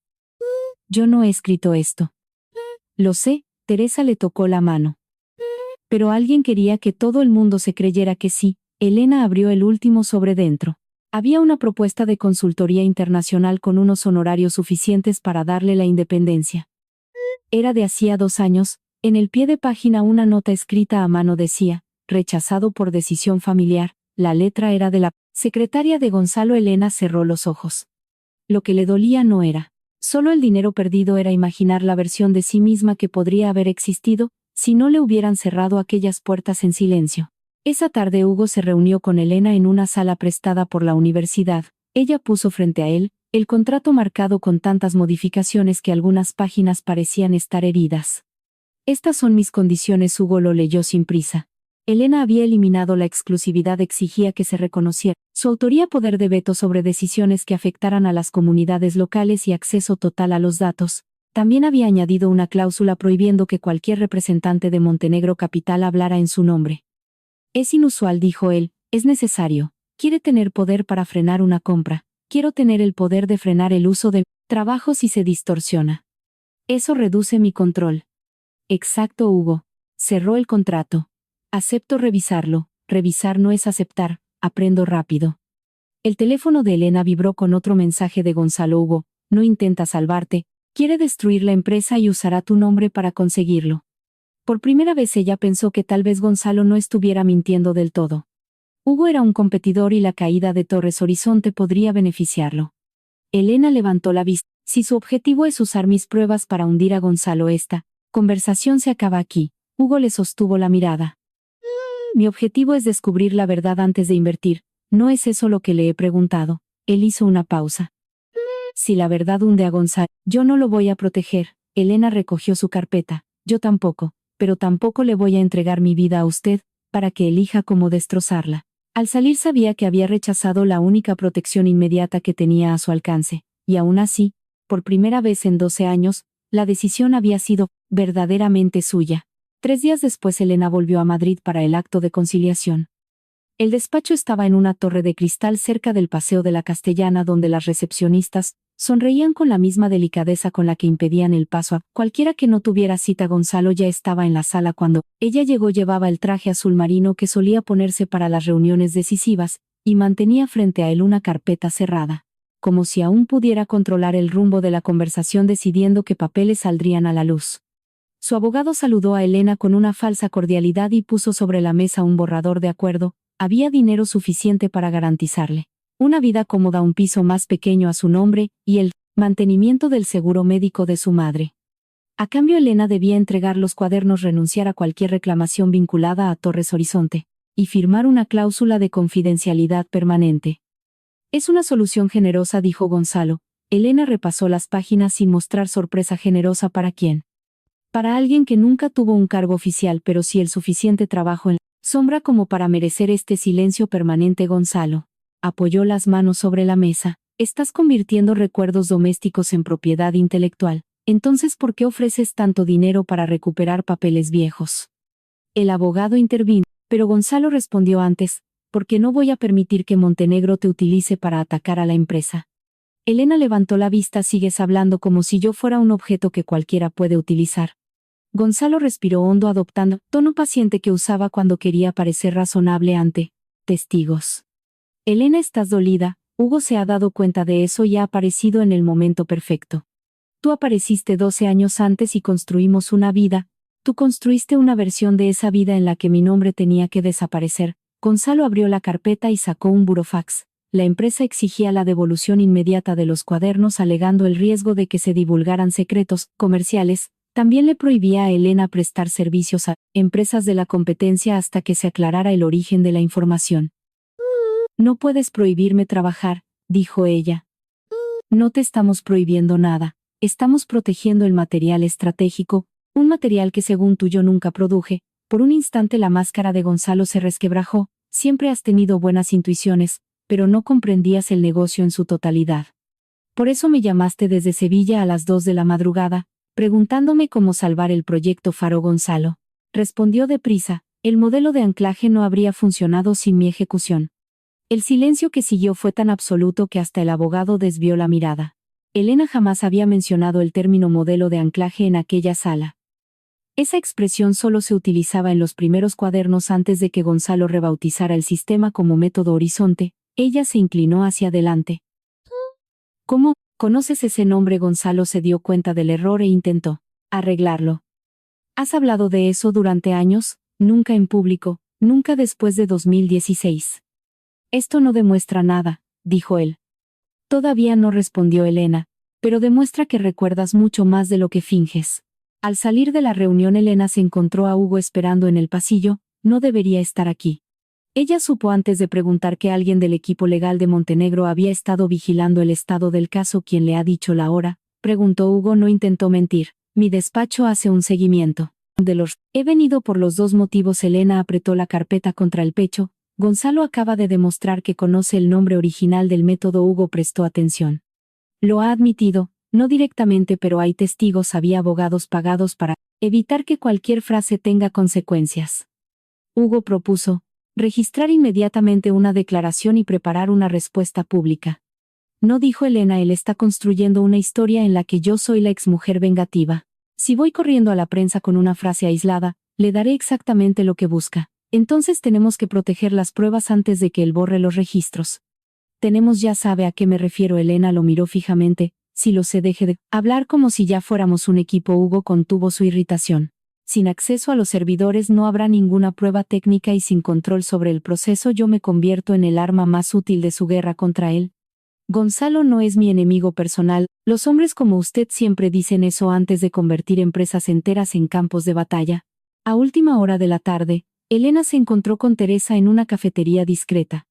Yo no he escrito esto. Lo sé, Teresa le tocó la mano. Pero alguien quería que todo el mundo se creyera que sí. Elena abrió el último sobre dentro. Había una propuesta de consultoría internacional con unos honorarios suficientes para darle la independencia. Era de hacía 2 años. En el pie de página una nota escrita a mano decía, rechazado por decisión familiar. La letra era de la secretaria de Gonzalo. Elena cerró los ojos. Lo que le dolía no era solo el dinero perdido, era imaginar la versión de sí misma que podría haber existido si no le hubieran cerrado aquellas puertas en silencio. Esa tarde Hugo se reunió con Elena en una sala prestada por la universidad. Ella puso frente a él el contrato marcado con tantas modificaciones que algunas páginas parecían estar heridas. Estas son mis condiciones. Hugo lo leyó sin prisa. Elena había eliminado la exclusividad, exigía que se reconociera su autoría, poder de veto sobre decisiones que afectaran a las comunidades locales y acceso total a los datos. También había añadido una cláusula prohibiendo que cualquier representante de Montenegro Capital hablara en su nombre. Es inusual, dijo él, es necesario. Quiere tener poder para frenar una compra. Quiero tener el poder de frenar el uso de trabajo si se distorsiona. Eso reduce mi control. Exacto, Hugo. Cerró el contrato. Acepto revisarlo. Revisar no es aceptar. Aprendo rápido. El teléfono de Elena vibró con otro mensaje de Gonzalo. Hugo, no intenta salvarte. Quiere destruir la empresa y usará tu nombre para conseguirlo. Por primera vez ella pensó que tal vez Gonzalo no estuviera mintiendo del todo. Hugo era un competidor y la caída de Torres Horizonte podría beneficiarlo. Elena levantó la vista. Si su objetivo es usar mis pruebas para hundir a Gonzalo, esta conversación se acaba aquí. Hugo le sostuvo la mirada. Mi objetivo es descubrir la verdad antes de invertir. ¿No es eso lo que le he preguntado? Él hizo una pausa. Si la verdad hunde a Gonzalo, yo no lo voy a proteger. Elena recogió su carpeta. Yo tampoco, pero tampoco le voy a entregar mi vida a usted, para que elija cómo destrozarla. Al salir sabía que había rechazado la única protección inmediata que tenía a su alcance, y aún así, por primera vez en 12 años, la decisión había sido verdaderamente suya. 3 días después Elena volvió a Madrid para el acto de conciliación. El despacho estaba en una torre de cristal cerca del Paseo de la Castellana, donde las recepcionistas sonreían con la misma delicadeza con la que impedían el paso a cualquiera que no tuviera cita. Gonzalo ya estaba en la sala cuando ella llegó. Llevaba el traje azul marino que solía ponerse para las reuniones decisivas, y mantenía frente a él una carpeta cerrada, como si aún pudiera controlar el rumbo de la conversación, decidiendo qué papeles saldrían a la luz. Su abogado saludó a Elena con una falsa cordialidad y puso sobre la mesa un borrador de acuerdo. Había dinero suficiente para garantizarle una vida cómoda, un piso más pequeño a su nombre, y el mantenimiento del seguro médico de su madre. A cambio, Elena debía entregar los cuadernos, renunciar a cualquier reclamación vinculada a Torres Horizonte, y firmar una cláusula de confidencialidad permanente. Es una solución generosa, dijo Gonzalo. Elena repasó las páginas sin mostrar sorpresa. ¿Generosa para quién? Para alguien que nunca tuvo un cargo oficial, pero sí el suficiente trabajo en sombra como para merecer este silencio permanente. Gonzalo apoyó las manos sobre la mesa. Estás convirtiendo recuerdos domésticos en propiedad intelectual. Entonces, ¿por qué ofreces tanto dinero para recuperar papeles viejos? El abogado intervino, pero Gonzalo respondió antes, porque no voy a permitir que Montenegro te utilice para atacar a la empresa. Elena levantó la vista. Sigues hablando como si yo fuera un objeto que cualquiera puede utilizar. Gonzalo respiró hondo, adoptando tono paciente que usaba cuando quería parecer razonable ante testigos. Elena, estás dolida. Hugo se ha dado cuenta de eso y ha aparecido en el momento perfecto. Tú apareciste 12 años antes y construimos una vida. Tú construiste una versión de esa vida en la que mi nombre tenía que desaparecer. Gonzalo abrió la carpeta y sacó un burofax. La empresa exigía la devolución inmediata de los cuadernos, alegando el riesgo de que se divulgaran secretos comerciales. También le prohibía a Elena prestar servicios a empresas de la competencia hasta que se aclarara el origen de la información. No puedes prohibirme trabajar, dijo ella. No te estamos prohibiendo nada. Estamos protegiendo el material estratégico, un material que según tú yo nunca produje. Por un instante la máscara de Gonzalo se resquebrajó. Siempre has tenido buenas intuiciones, pero no comprendías el negocio en su totalidad. Por eso me llamaste desde Sevilla a las 2 de la madrugada, preguntándome cómo salvar el proyecto Faro. Gonzalo respondió deprisa, El modelo de anclaje no habría funcionado sin mi ejecución. El silencio que siguió fue tan absoluto que hasta el abogado desvió la mirada. Elena jamás había mencionado el término modelo de anclaje en aquella sala. Esa expresión solo se utilizaba en los primeros cuadernos antes de que Gonzalo rebautizara el sistema como método Horizonte. Ella se inclinó hacia adelante. ¿Cómo? ¿Conoces ese nombre? Gonzalo se dio cuenta del error e intentó arreglarlo. ¿Has hablado de eso durante años? Nunca en público, nunca después de 2016. Esto no demuestra nada, dijo él. Todavía no, respondió Elena, pero demuestra que recuerdas mucho más de lo que finges. Al salir de la reunión, Elena se encontró a Hugo esperando en el pasillo. No debería estar aquí. Ella supo antes de preguntar que alguien del equipo legal de Montenegro había estado vigilando el estado del caso. ¿Quién le ha dicho la hora?, preguntó Hugo. No intentó mentir. Mi despacho hace un seguimiento de los... He venido por los dos motivos. Elena apretó la carpeta contra el pecho. Gonzalo acaba de demostrar que conoce el nombre original del método. Hugo prestó atención. Lo ha admitido, no directamente, pero hay testigos. Había abogados pagados para evitar que cualquier frase tenga consecuencias. Hugo propuso registrar inmediatamente una declaración y preparar una respuesta pública. No, dijo Elena, él está construyendo una historia en la que yo soy la exmujer vengativa. Si voy corriendo a la prensa con una frase aislada, le daré exactamente lo que busca. Entonces tenemos que proteger las pruebas antes de que él borre los registros. Tenemos, ya sabe a qué me refiero. Elena lo miró fijamente. Si lo sé, deje de hablar como si ya fuéramos un equipo. Hugo contuvo su irritación. Sin acceso a los servidores no habrá ninguna prueba técnica y sin control sobre el proceso yo me convierto en el arma más útil de su guerra contra él. Gonzalo no es mi enemigo personal. Los hombres como usted siempre dicen eso antes de convertir empresas enteras en campos de batalla. A última hora de la tarde, Elena se encontró con Teresa en una cafetería discreta.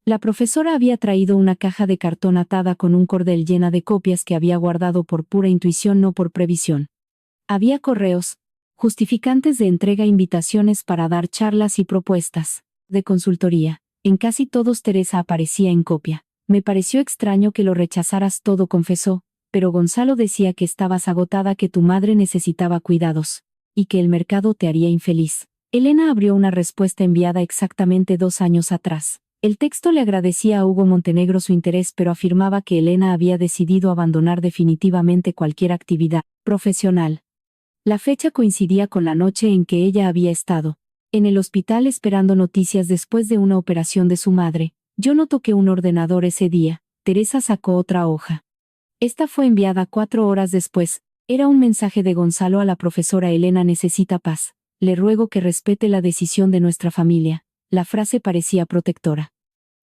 La profesora había traído una caja de cartón atada con un cordel llena de copias que había guardado por pura intuición, no por previsión. Había correos, justificantes de entrega, invitaciones para dar charlas y propuestas de consultoría. En casi todos Teresa aparecía en copia. Me pareció extraño que lo rechazaras todo, confesó, pero Gonzalo decía que estabas agotada, que tu madre necesitaba cuidados, y que el mercado te haría infeliz. Elena abrió una respuesta enviada exactamente 2 años atrás. El texto le agradecía a Hugo Montenegro su interés, pero afirmaba que Elena había decidido abandonar definitivamente cualquier actividad profesional. La fecha coincidía con la noche en que ella había estado en el hospital esperando noticias después de una operación de su madre. Yo no toqué un ordenador ese día. Teresa sacó otra hoja. Esta fue enviada 4 horas después. Era un mensaje de Gonzalo a la profesora. Elena necesita paz. Le ruego que respete la decisión de nuestra familia. La frase parecía protectora.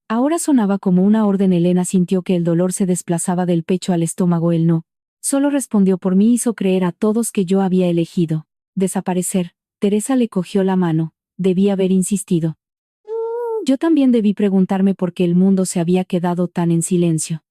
Ahora sonaba como una orden. Elena sintió que el dolor se desplazaba del pecho al estómago. Él no solo respondió por mí, hizo creer a todos que yo había elegido desaparecer. Teresa le cogió la mano. Debí haber insistido. Yo también debí preguntarme por qué el mundo se había quedado tan en silencio.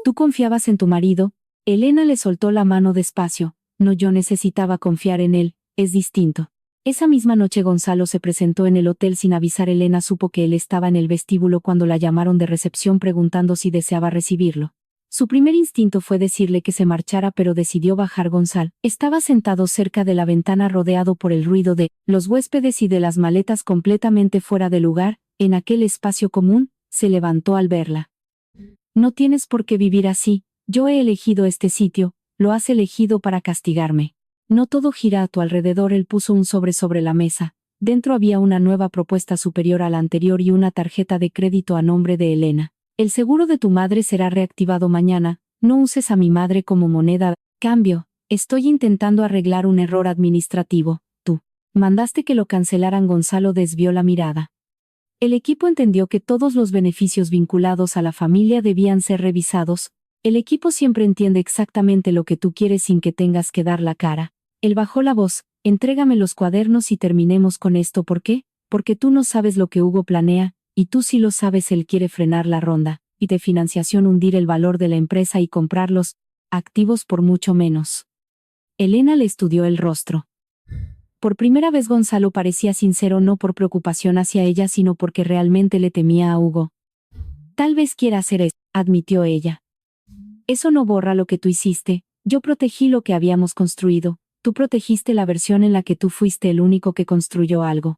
Tú confiabas en tu marido. Elena le soltó la mano despacio. No, yo necesitaba confiar en él. Es distinto. Esa misma noche Gonzalo se presentó en el hotel sin avisar. Elena supo que él estaba en el vestíbulo cuando la llamaron de recepción preguntando si deseaba recibirlo. Su primer instinto fue decirle que se marchara, pero decidió bajar. Gonzalo estaba sentado cerca de la ventana rodeado por el ruido de los huéspedes y de las maletas completamente fuera de lugar, en aquel espacio común. Se levantó al verla. No tienes por qué vivir así. Yo he elegido este sitio, lo has elegido para castigarme. No todo gira a tu alrededor. Él puso un sobre la mesa. Dentro había una nueva propuesta superior a la anterior y una tarjeta de crédito a nombre de Elena. El seguro de tu madre será reactivado mañana. No uses a mi madre como moneda. Cambio. Estoy intentando arreglar un error administrativo. Tú mandaste que lo cancelaran. Gonzalo desvió la mirada. El equipo entendió que todos los beneficios vinculados a la familia debían ser revisados. El equipo siempre entiende exactamente lo que tú quieres sin que tengas que dar la cara. Él bajó la voz. Entrégame los cuadernos y terminemos con esto. ¿Por qué? Porque tú no sabes lo que Hugo planea, y tú sí lo sabes. Él quiere frenar la ronda y de financiación, hundir el valor de la empresa y comprar los activos por mucho menos. Elena le estudió el rostro. Por primera vez Gonzalo parecía sincero, no por preocupación hacia ella, sino porque realmente le temía a Hugo. Tal vez quiera hacer eso, admitió ella. Eso no borra lo que tú hiciste. Yo protegí lo que habíamos construido. Tú protegiste la versión en la que tú fuiste el único que construyó algo.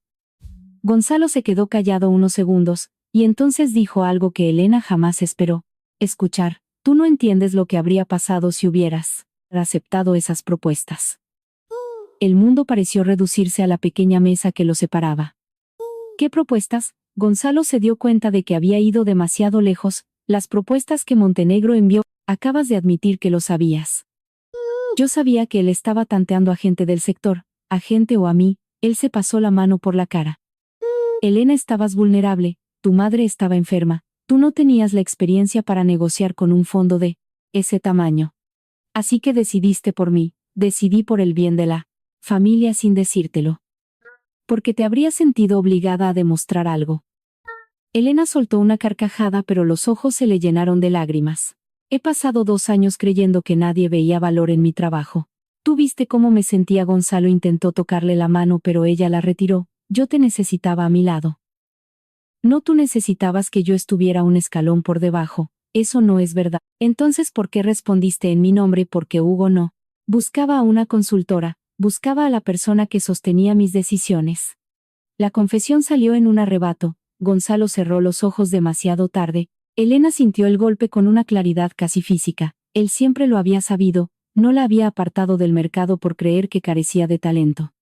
Gonzalo se quedó callado unos segundos, y entonces dijo algo que Elena jamás esperó. Escuchar, tú no entiendes lo que habría pasado si hubieras aceptado esas propuestas. El mundo pareció reducirse a la pequeña mesa que lo separaba. ¿Qué propuestas? Gonzalo se dio cuenta de que había ido demasiado lejos. Las propuestas que Montenegro envió. Acabas de admitir que lo sabías. Yo sabía que él estaba tanteando a gente del sector, a gente o a mí. Él se pasó la mano por la cara. Elena, estabas vulnerable, tu madre estaba enferma, tú no tenías la experiencia para negociar con un fondo de ese tamaño. Así que decidiste por mí, decidí por el bien de la familia sin decírtelo. Porque te habrías sentido obligada a demostrar algo. Elena soltó una carcajada, pero los ojos se le llenaron de lágrimas. He pasado 2 años creyendo que nadie veía valor en mi trabajo. Tú viste cómo me sentía. Gonzalo intentó tocarle la mano, pero ella la retiró. Yo te necesitaba a mi lado. No, tú necesitabas que yo estuviera un escalón por debajo. Eso no es verdad. Entonces, ¿por qué respondiste en mi nombre? Porque Hugo no. Buscaba a una consultora, buscaba a la persona que sostenía mis decisiones. La confesión salió en un arrebato. Gonzalo cerró los ojos demasiado tarde. Elena sintió el golpe con una claridad casi física. Él siempre lo había sabido, no la había apartado del mercado por creer que carecía de talento.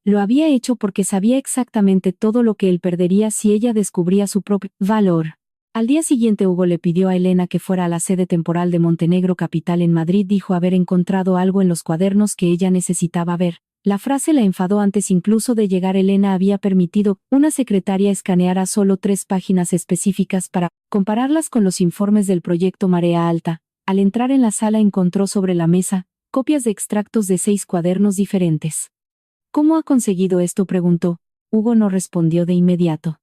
Lo había hecho porque sabía exactamente todo lo que él perdería si ella descubría su propio valor. Al día siguiente Hugo le pidió a Elena que fuera a la sede temporal de Montenegro Capital en Madrid. Dijo haber encontrado algo en los cuadernos que ella necesitaba ver. La frase la enfadó. Antes incluso de llegar, Elena había permitido una secretaria escaneara solo 3 páginas específicas para compararlas con los informes del proyecto Marea Alta. Al entrar en la sala encontró sobre la mesa copias de extractos de 6 cuadernos diferentes. ¿Cómo ha conseguido esto?, preguntó. Hugo no respondió de inmediato.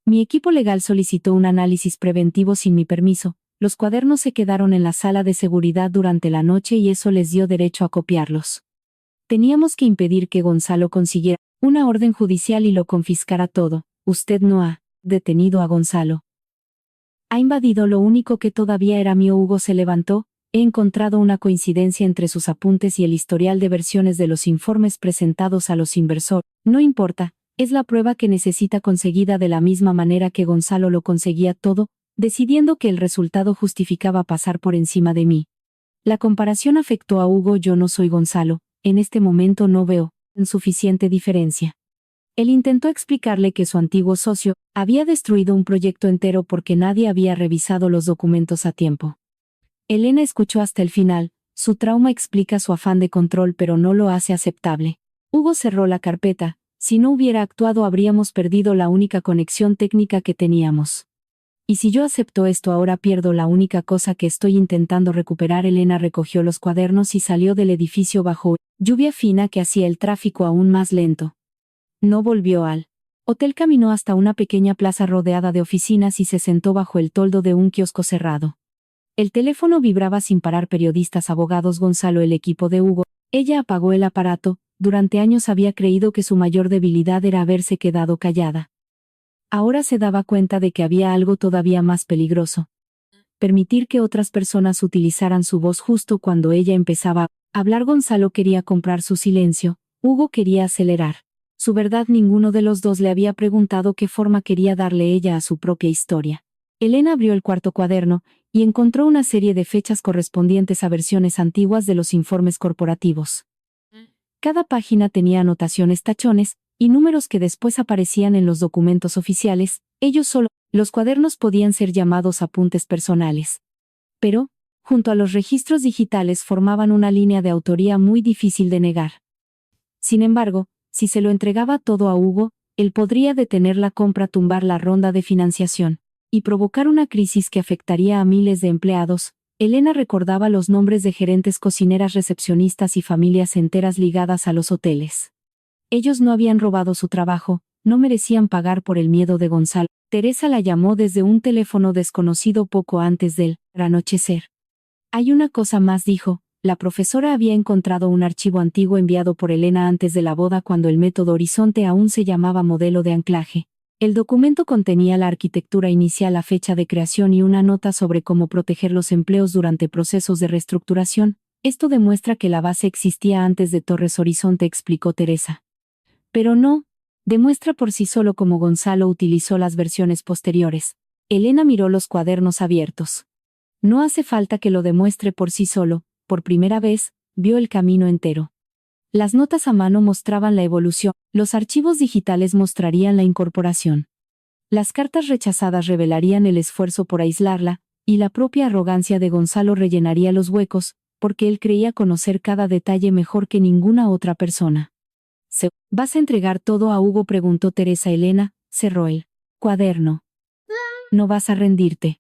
Mi equipo legal solicitó un análisis preventivo sin mi permiso. Los cuadernos se quedaron en la sala de seguridad durante la noche y eso les dio derecho a copiarlos. Teníamos que impedir que Gonzalo consiguiera una orden judicial y lo confiscara todo. Usted no ha detenido a Gonzalo. Ha invadido lo único que todavía era mío. Hugo se levantó. He encontrado una coincidencia entre sus apuntes y el historial de versiones de los informes presentados a los inversores. No importa, es la prueba que necesita, conseguida de la misma manera que Gonzalo lo conseguía todo, decidiendo que el resultado justificaba pasar por encima de mí. La comparación afectó a Hugo. Yo no soy Gonzalo, en este momento no veo suficiente diferencia. Él intentó explicarle que su antiguo socio había destruido un proyecto entero porque nadie había revisado los documentos a tiempo. Elena escuchó hasta el final. Su trauma explica su afán de control, pero no lo hace aceptable. Hugo cerró la carpeta. Si no hubiera actuado habríamos perdido la única conexión técnica que teníamos. Y si yo acepto esto ahora pierdo la única cosa que estoy intentando recuperar. Elena recogió los cuadernos y salió del edificio bajo lluvia fina que hacía el tráfico aún más lento. No volvió al hotel. Caminó hasta una pequeña plaza rodeada de oficinas y se sentó bajo el toldo de un kiosco cerrado. El teléfono vibraba sin parar. Periodistas, abogados, Gonzalo, el equipo de Hugo. Ella apagó el aparato. Durante años había creído que su mayor debilidad era haberse quedado callada. Ahora se daba cuenta de que había algo todavía más peligroso. Permitir que otras personas utilizaran su voz justo cuando ella empezaba a hablar. Gonzalo quería comprar su silencio. Hugo quería acelerar su verdad. Ninguno de los dos le había preguntado qué forma quería darle ella a su propia historia. Elena abrió el cuarto cuaderno y encontró una serie de fechas correspondientes a versiones antiguas de los informes corporativos. Cada página tenía anotaciones, tachones y números que después aparecían en los documentos oficiales. Ellos solo, los cuadernos, podían ser llamados apuntes personales. Pero, junto a los registros digitales, formaban una línea de autoría muy difícil de negar. Sin embargo, si se lo entregaba todo a Hugo, él podría detener la compra, tumbar la ronda de financiación y provocar una crisis que afectaría a miles de empleados. Elena recordaba los nombres de gerentes, cocineras, recepcionistas y familias enteras ligadas a los hoteles. Ellos no habían robado su trabajo, no merecían pagar por el miedo de Gonzalo. Teresa la llamó desde un teléfono desconocido poco antes del anochecer. Hay una cosa más, dijo. La profesora había encontrado un archivo antiguo enviado por Elena antes de la boda, cuando el método Horizonte aún se llamaba modelo de anclaje. El documento contenía la arquitectura inicial, la fecha de creación y una nota sobre cómo proteger los empleos durante procesos de reestructuración. Esto demuestra que la base existía antes de Torres Horizonte, explicó Teresa. Pero no Demuestra por sí solo cómo Gonzalo utilizó las versiones posteriores. Elena miró los cuadernos abiertos. No hace falta que lo demuestre por sí solo, por primera vez, vio el camino entero. Las notas a mano mostraban la evolución, los archivos digitales mostrarían la incorporación. Las cartas rechazadas revelarían el esfuerzo por aislarla, y la propia arrogancia de Gonzalo rellenaría los huecos, porque él creía conocer cada detalle mejor que ninguna otra persona. ¿Vas a entregar todo a Hugo?, preguntó Teresa Elena, cerró el cuaderno. No vas a rendirte.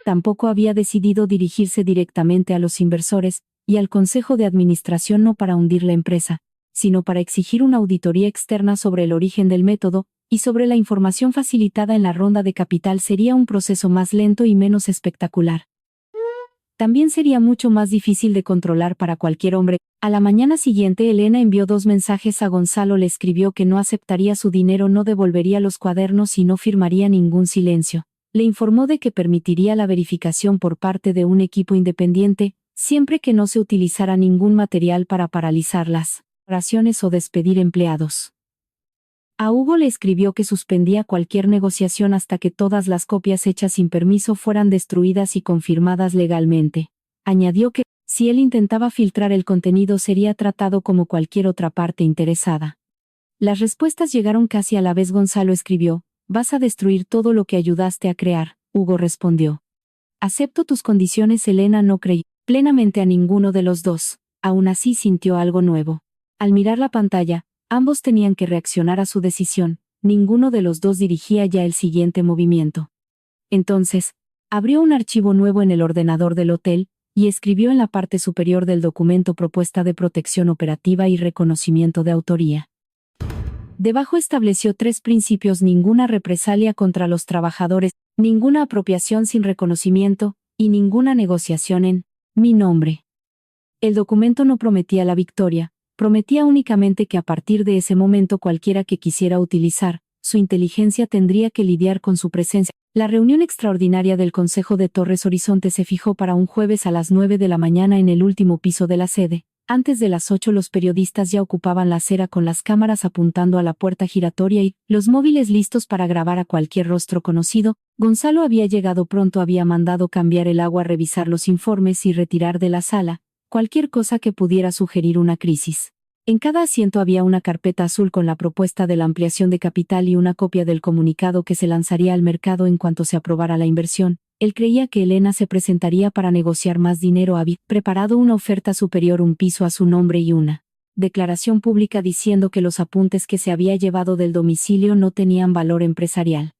Tampoco había decidido dirigirse directamente a los inversores y al Consejo de Administración, no para hundir la empresa, sino para exigir una auditoría externa sobre el origen del método, y sobre la información facilitada en la ronda de capital. Sería un proceso más lento y menos espectacular. También sería mucho más difícil de controlar para cualquier hombre. A la mañana siguiente Elena envió 2 mensajes a Gonzalo. Le escribió que no aceptaría su dinero, no devolvería los cuadernos y no firmaría ningún silencio. Le informó de que permitiría la verificación por parte de un equipo independiente, siempre que no se utilizara ningún material para paralizar las operaciones o despedir empleados. A Hugo le escribió que suspendía cualquier negociación hasta que todas las copias hechas sin permiso fueran destruidas y confirmadas legalmente. Añadió que, si él intentaba filtrar el contenido, sería tratado como cualquier otra parte interesada. Las respuestas llegaron casi a la vez. Gonzalo escribió: «Vas a destruir todo lo que ayudaste a crear». Hugo respondió: «Acepto tus condiciones». Elena no creyó plenamente a ninguno de los dos. Aún así sintió algo nuevo. Al mirar la pantalla, ambos tenían que reaccionar a su decisión. Ninguno de los dos dirigía ya el siguiente movimiento. Entonces, abrió un archivo nuevo en el ordenador del hotel, y escribió en la parte superior del documento: propuesta de protección operativa y reconocimiento de autoría. Debajo estableció 3 principios: ninguna represalia contra los trabajadores, ninguna apropiación sin reconocimiento, y ninguna negociación en mi nombre. El documento no prometía la victoria, prometía únicamente que a partir de ese momento cualquiera que quisiera utilizar su inteligencia tendría que lidiar con su presencia. La reunión extraordinaria del Consejo de Torres Horizonte se fijó para un jueves a las 9 de la mañana en el último piso de la sede. Antes de las 8 los periodistas ya ocupaban la acera con las cámaras apuntando a la puerta giratoria y los móviles listos para grabar a cualquier rostro conocido. Gonzalo había llegado pronto, había mandado cambiar el agua, revisar los informes y retirar de la sala cualquier cosa que pudiera sugerir una crisis. En cada asiento había una carpeta azul con la propuesta de la ampliación de capital y una copia del comunicado que se lanzaría al mercado en cuanto se aprobara la inversión. Él creía que Elena se presentaría para negociar más dinero. Había preparado una oferta superior, un piso a su nombre y una declaración pública diciendo que los apuntes que se había llevado del domicilio no tenían valor empresarial.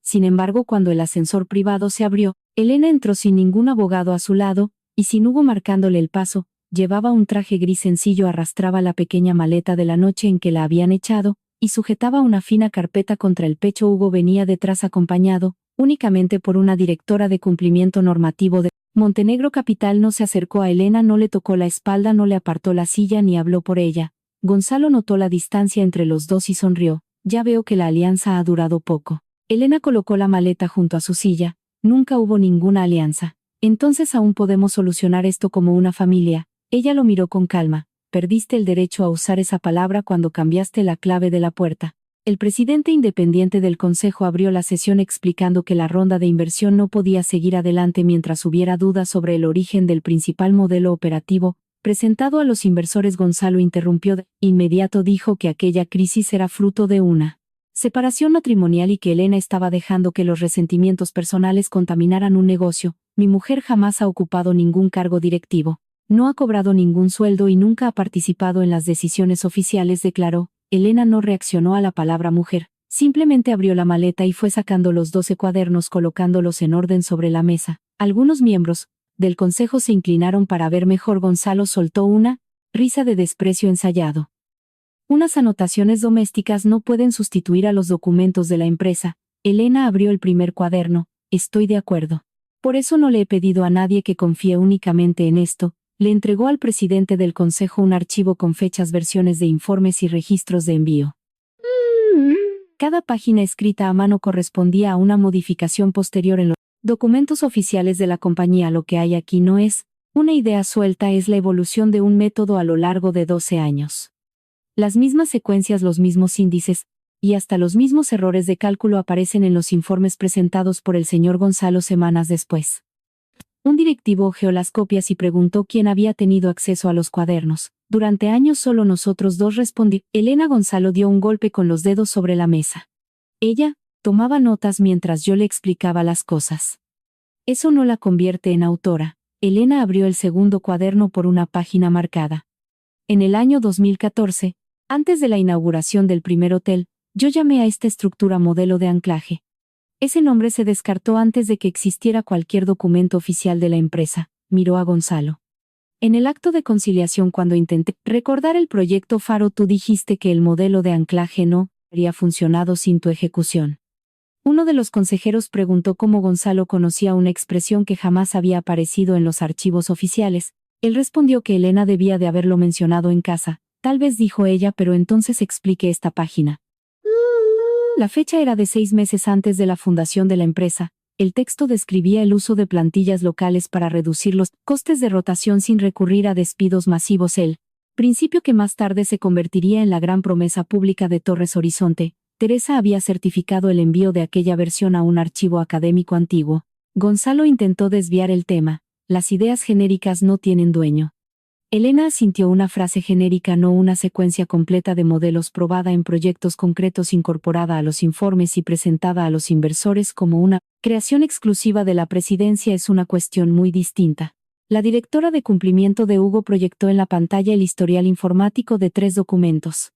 Sin embargo, cuando el ascensor privado se abrió, Elena entró sin ningún abogado a su lado, y sin Hugo marcándole el paso. Llevaba un traje gris sencillo, arrastraba la pequeña maleta de la noche en que la habían echado, y sujetaba una fina carpeta contra el pecho. Hugo venía detrás acompañado únicamente por una directora de cumplimiento normativo de Montenegro Capital. No se acercó a Elena, no le tocó la espalda, no le apartó la silla ni habló por ella. Gonzalo notó la distancia entre los dos y sonrió. Ya veo que la alianza ha durado poco. Elena colocó la maleta junto a su silla. Nunca hubo ninguna alianza. Entonces aún podemos solucionar esto como una familia. Ella lo miró con calma. Perdiste el derecho a usar esa palabra cuando cambiaste la clave de la puerta. El presidente independiente del consejo abrió la sesión explicando que la ronda de inversión no podía seguir adelante mientras hubiera dudas sobre el origen del principal modelo operativo presentado a los inversores. Gonzalo interrumpió de inmediato. Dijo que aquella crisis era fruto de una separación matrimonial y que Elena estaba dejando que los resentimientos personales contaminaran un negocio. Mi mujer jamás ha ocupado ningún cargo directivo. No ha cobrado ningún sueldo y nunca ha participado en las decisiones oficiales, declaró. Elena no reaccionó a la palabra mujer, simplemente abrió la maleta y fue sacando los 12 cuadernos, colocándolos en orden sobre la mesa. Algunos miembros del consejo se inclinaron para ver mejor. Gonzalo soltó una risa de desprecio ensayado. Unas anotaciones domésticas no pueden sustituir a los documentos de la empresa. Elena abrió el primer cuaderno. Estoy de acuerdo. Por eso no le he pedido a nadie que confíe únicamente en esto. Le entregó al presidente del consejo un archivo con fechas, versiones de informes y registros de envío. Cada página escrita a mano correspondía a una modificación posterior en los documentos oficiales de la compañía. Lo que hay aquí no es una idea suelta, es la evolución de un método a lo largo de 12 años. Las mismas secuencias, los mismos índices, y hasta los mismos errores de cálculo aparecen en los informes presentados por el señor Gonzalo semanas después. Un directivo hojeó las copias y preguntó quién había tenido acceso a los cuadernos. Durante años solo nosotros dos, respondí. Elena. Gonzalo dio un golpe con los dedos sobre la mesa. Ella tomaba notas mientras yo le explicaba las cosas. Eso no la convierte en autora. Elena abrió el segundo cuaderno por una página marcada. En el año 2014, antes de la inauguración del primer hotel, yo llamé a esta estructura modelo de anclaje. Ese nombre se descartó antes de que existiera cualquier documento oficial de la empresa. Miró a Gonzalo. En el acto de conciliación, cuando intenté recordar el proyecto Faro, tú dijiste que el modelo de anclaje no habría funcionado sin tu ejecución. Uno de los consejeros preguntó cómo Gonzalo conocía una expresión que jamás había aparecido en los archivos oficiales. Él respondió que Elena debía de haberlo mencionado en casa. Tal vez, dijo ella, pero entonces explique esta página. La fecha era de 6 meses antes de la fundación de la empresa. El texto describía el uso de plantillas locales para reducir los costes de rotación sin recurrir a despidos masivos, el principio que más tarde se convertiría en la gran promesa pública de Torres Horizonte. Teresa había certificado el envío de aquella versión a un archivo académico antiguo. Gonzalo intentó desviar el tema. Las ideas genéricas no tienen dueño. Elena asintió. Una frase genérica, no una secuencia completa de modelos probada en proyectos concretos, incorporada a los informes y presentada a los inversores como una creación exclusiva de la presidencia, es una cuestión muy distinta. La directora de cumplimiento de Hugo proyectó en la pantalla el historial informático de 3 documentos.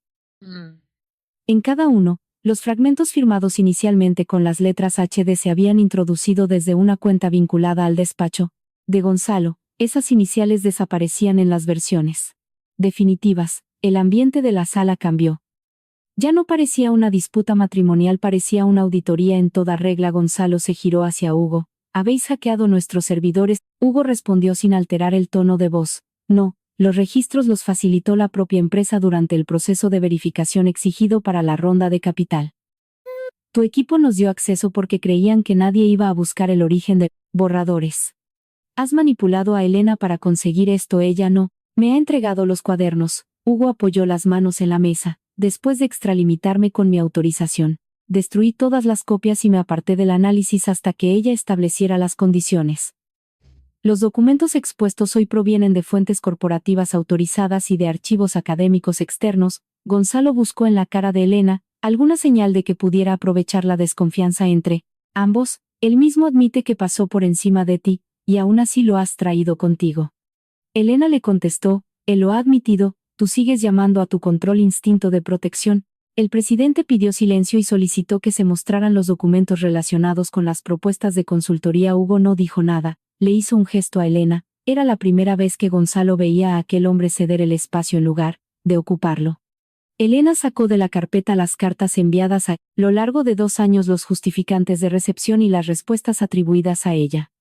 En cada uno, los fragmentos firmados inicialmente con las letras HD se habían introducido desde una cuenta vinculada al despacho de Gonzalo. Esas iniciales desaparecían en las versiones definitivas. El ambiente de la sala cambió. Ya no parecía una disputa matrimonial, parecía una auditoría en toda regla. Gonzalo se giró hacia Hugo. ¿Habéis hackeado nuestros servidores? Hugo respondió sin alterar el tono de voz. No, los registros los facilitó la propia empresa durante el proceso de verificación exigido para la ronda de capital. Tu equipo nos dio acceso porque creían que nadie iba a buscar el origen de borradores. Has manipulado a Elena para conseguir esto. Ella no me ha entregado los cuadernos. Hugo apoyó las manos en la mesa. Después de extralimitarme con mi autorización, destruí todas las copias y me aparté del análisis hasta que ella estableciera las condiciones. Los documentos expuestos hoy provienen de fuentes corporativas autorizadas y de archivos académicos externos. Gonzalo buscó en la cara de Elena alguna señal de que pudiera aprovechar la desconfianza entre ambos. Él mismo admite que pasó por encima de ti, y aún así lo has traído contigo. Elena le contestó, él lo ha admitido, tú sigues llamando a tu control instinto de protección. El presidente pidió silencio y solicitó que se mostraran los documentos relacionados con las propuestas de consultoría. Hugo no dijo nada, le hizo un gesto a Elena. Era la primera vez que Gonzalo veía a aquel hombre ceder el espacio en lugar de ocuparlo. Elena sacó de la carpeta las cartas enviadas a lo largo de 2 años, los justificantes de recepción y las respuestas atribuidas a ella.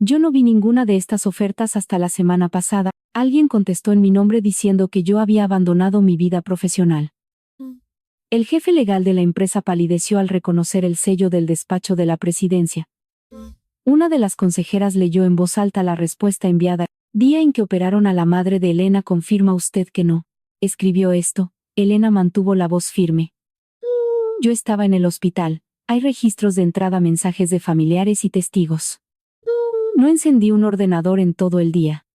Yo no vi ninguna de estas ofertas hasta la semana pasada. Alguien contestó en mi nombre diciendo que yo había abandonado mi vida profesional. El jefe legal de la empresa palideció al reconocer el sello del despacho de la presidencia. Una de las consejeras leyó en voz alta la respuesta enviada. Día en que operaron a la madre de Elena. ¿Confirma usted que no escribió esto? Elena mantuvo la voz firme. Yo estaba en el hospital. Hay registros de entrada, mensajes de familiares y testigos. No encendí un ordenador en todo el día.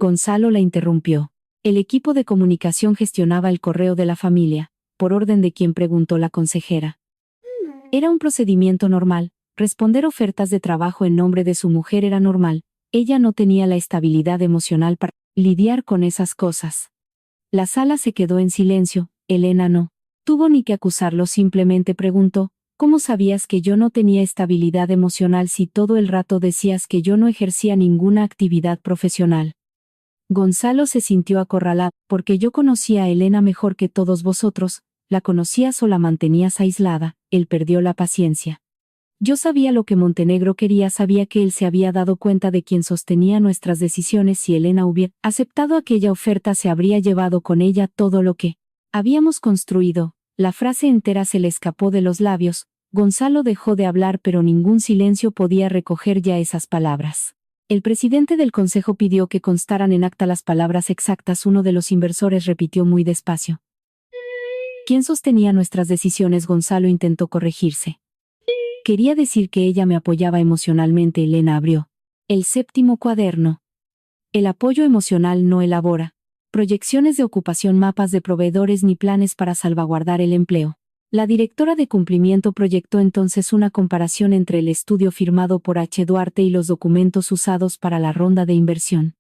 Gonzalo la interrumpió. El equipo de comunicación gestionaba el correo de la familia, por orden de quien, preguntó la consejera. Era un procedimiento normal. Responder ofertas de trabajo en nombre de su mujer era normal. Ella no tenía la estabilidad emocional para lidiar con esas cosas. La sala se quedó en silencio. Elena no tuvo ni que acusarlo, simplemente preguntó, ¿cómo sabías que yo no tenía estabilidad emocional si todo el rato decías que yo no ejercía ninguna actividad profesional? Gonzalo se sintió acorralado, porque yo conocía a Elena mejor que todos vosotros. ¿La conocías o la mantenías aislada? Él perdió la paciencia. Yo sabía lo que Montenegro quería, sabía que él se había dado cuenta de quién sostenía nuestras decisiones. Si Elena hubiera aceptado aquella oferta, se habría llevado con ella todo lo que habíamos construido. La frase entera se le escapó de los labios. Gonzalo dejó de hablar, pero ningún silencio podía recoger ya esas palabras. El presidente del consejo pidió que constaran en acta las palabras exactas. Uno de los inversores repitió muy despacio. ¿Quién sostenía nuestras decisiones? Gonzalo intentó corregirse. Quería decir que ella me apoyaba emocionalmente. Elena abrió el séptimo cuaderno. El apoyo emocional no elabora proyecciones de ocupación, mapas de proveedores ni planes para salvaguardar el empleo. La directora de cumplimiento proyectó entonces una comparación entre el estudio firmado por H. Duarte y los documentos usados para la ronda de inversión.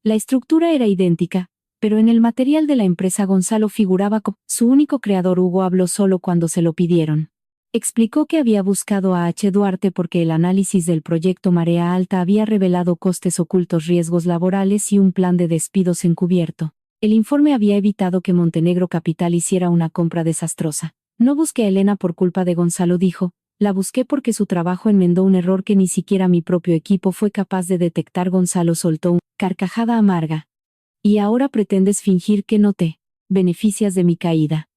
La estructura era idéntica, pero en el material de la empresa Gonzalo figuraba como su único creador. Hugo habló solo cuando se lo pidieron. Explicó que había buscado a H. Duarte porque el análisis del proyecto Marea Alta había revelado costes ocultos, riesgos laborales y un plan de despidos encubierto. El informe había evitado que Montenegro Capital hiciera una compra desastrosa. No busqué a Elena por culpa de Gonzalo, dijo. La busqué porque su trabajo enmendó un error que ni siquiera mi propio equipo fue capaz de detectar. Gonzalo soltó una carcajada amarga. Y ahora pretendes fingir que no te beneficias de mi caída.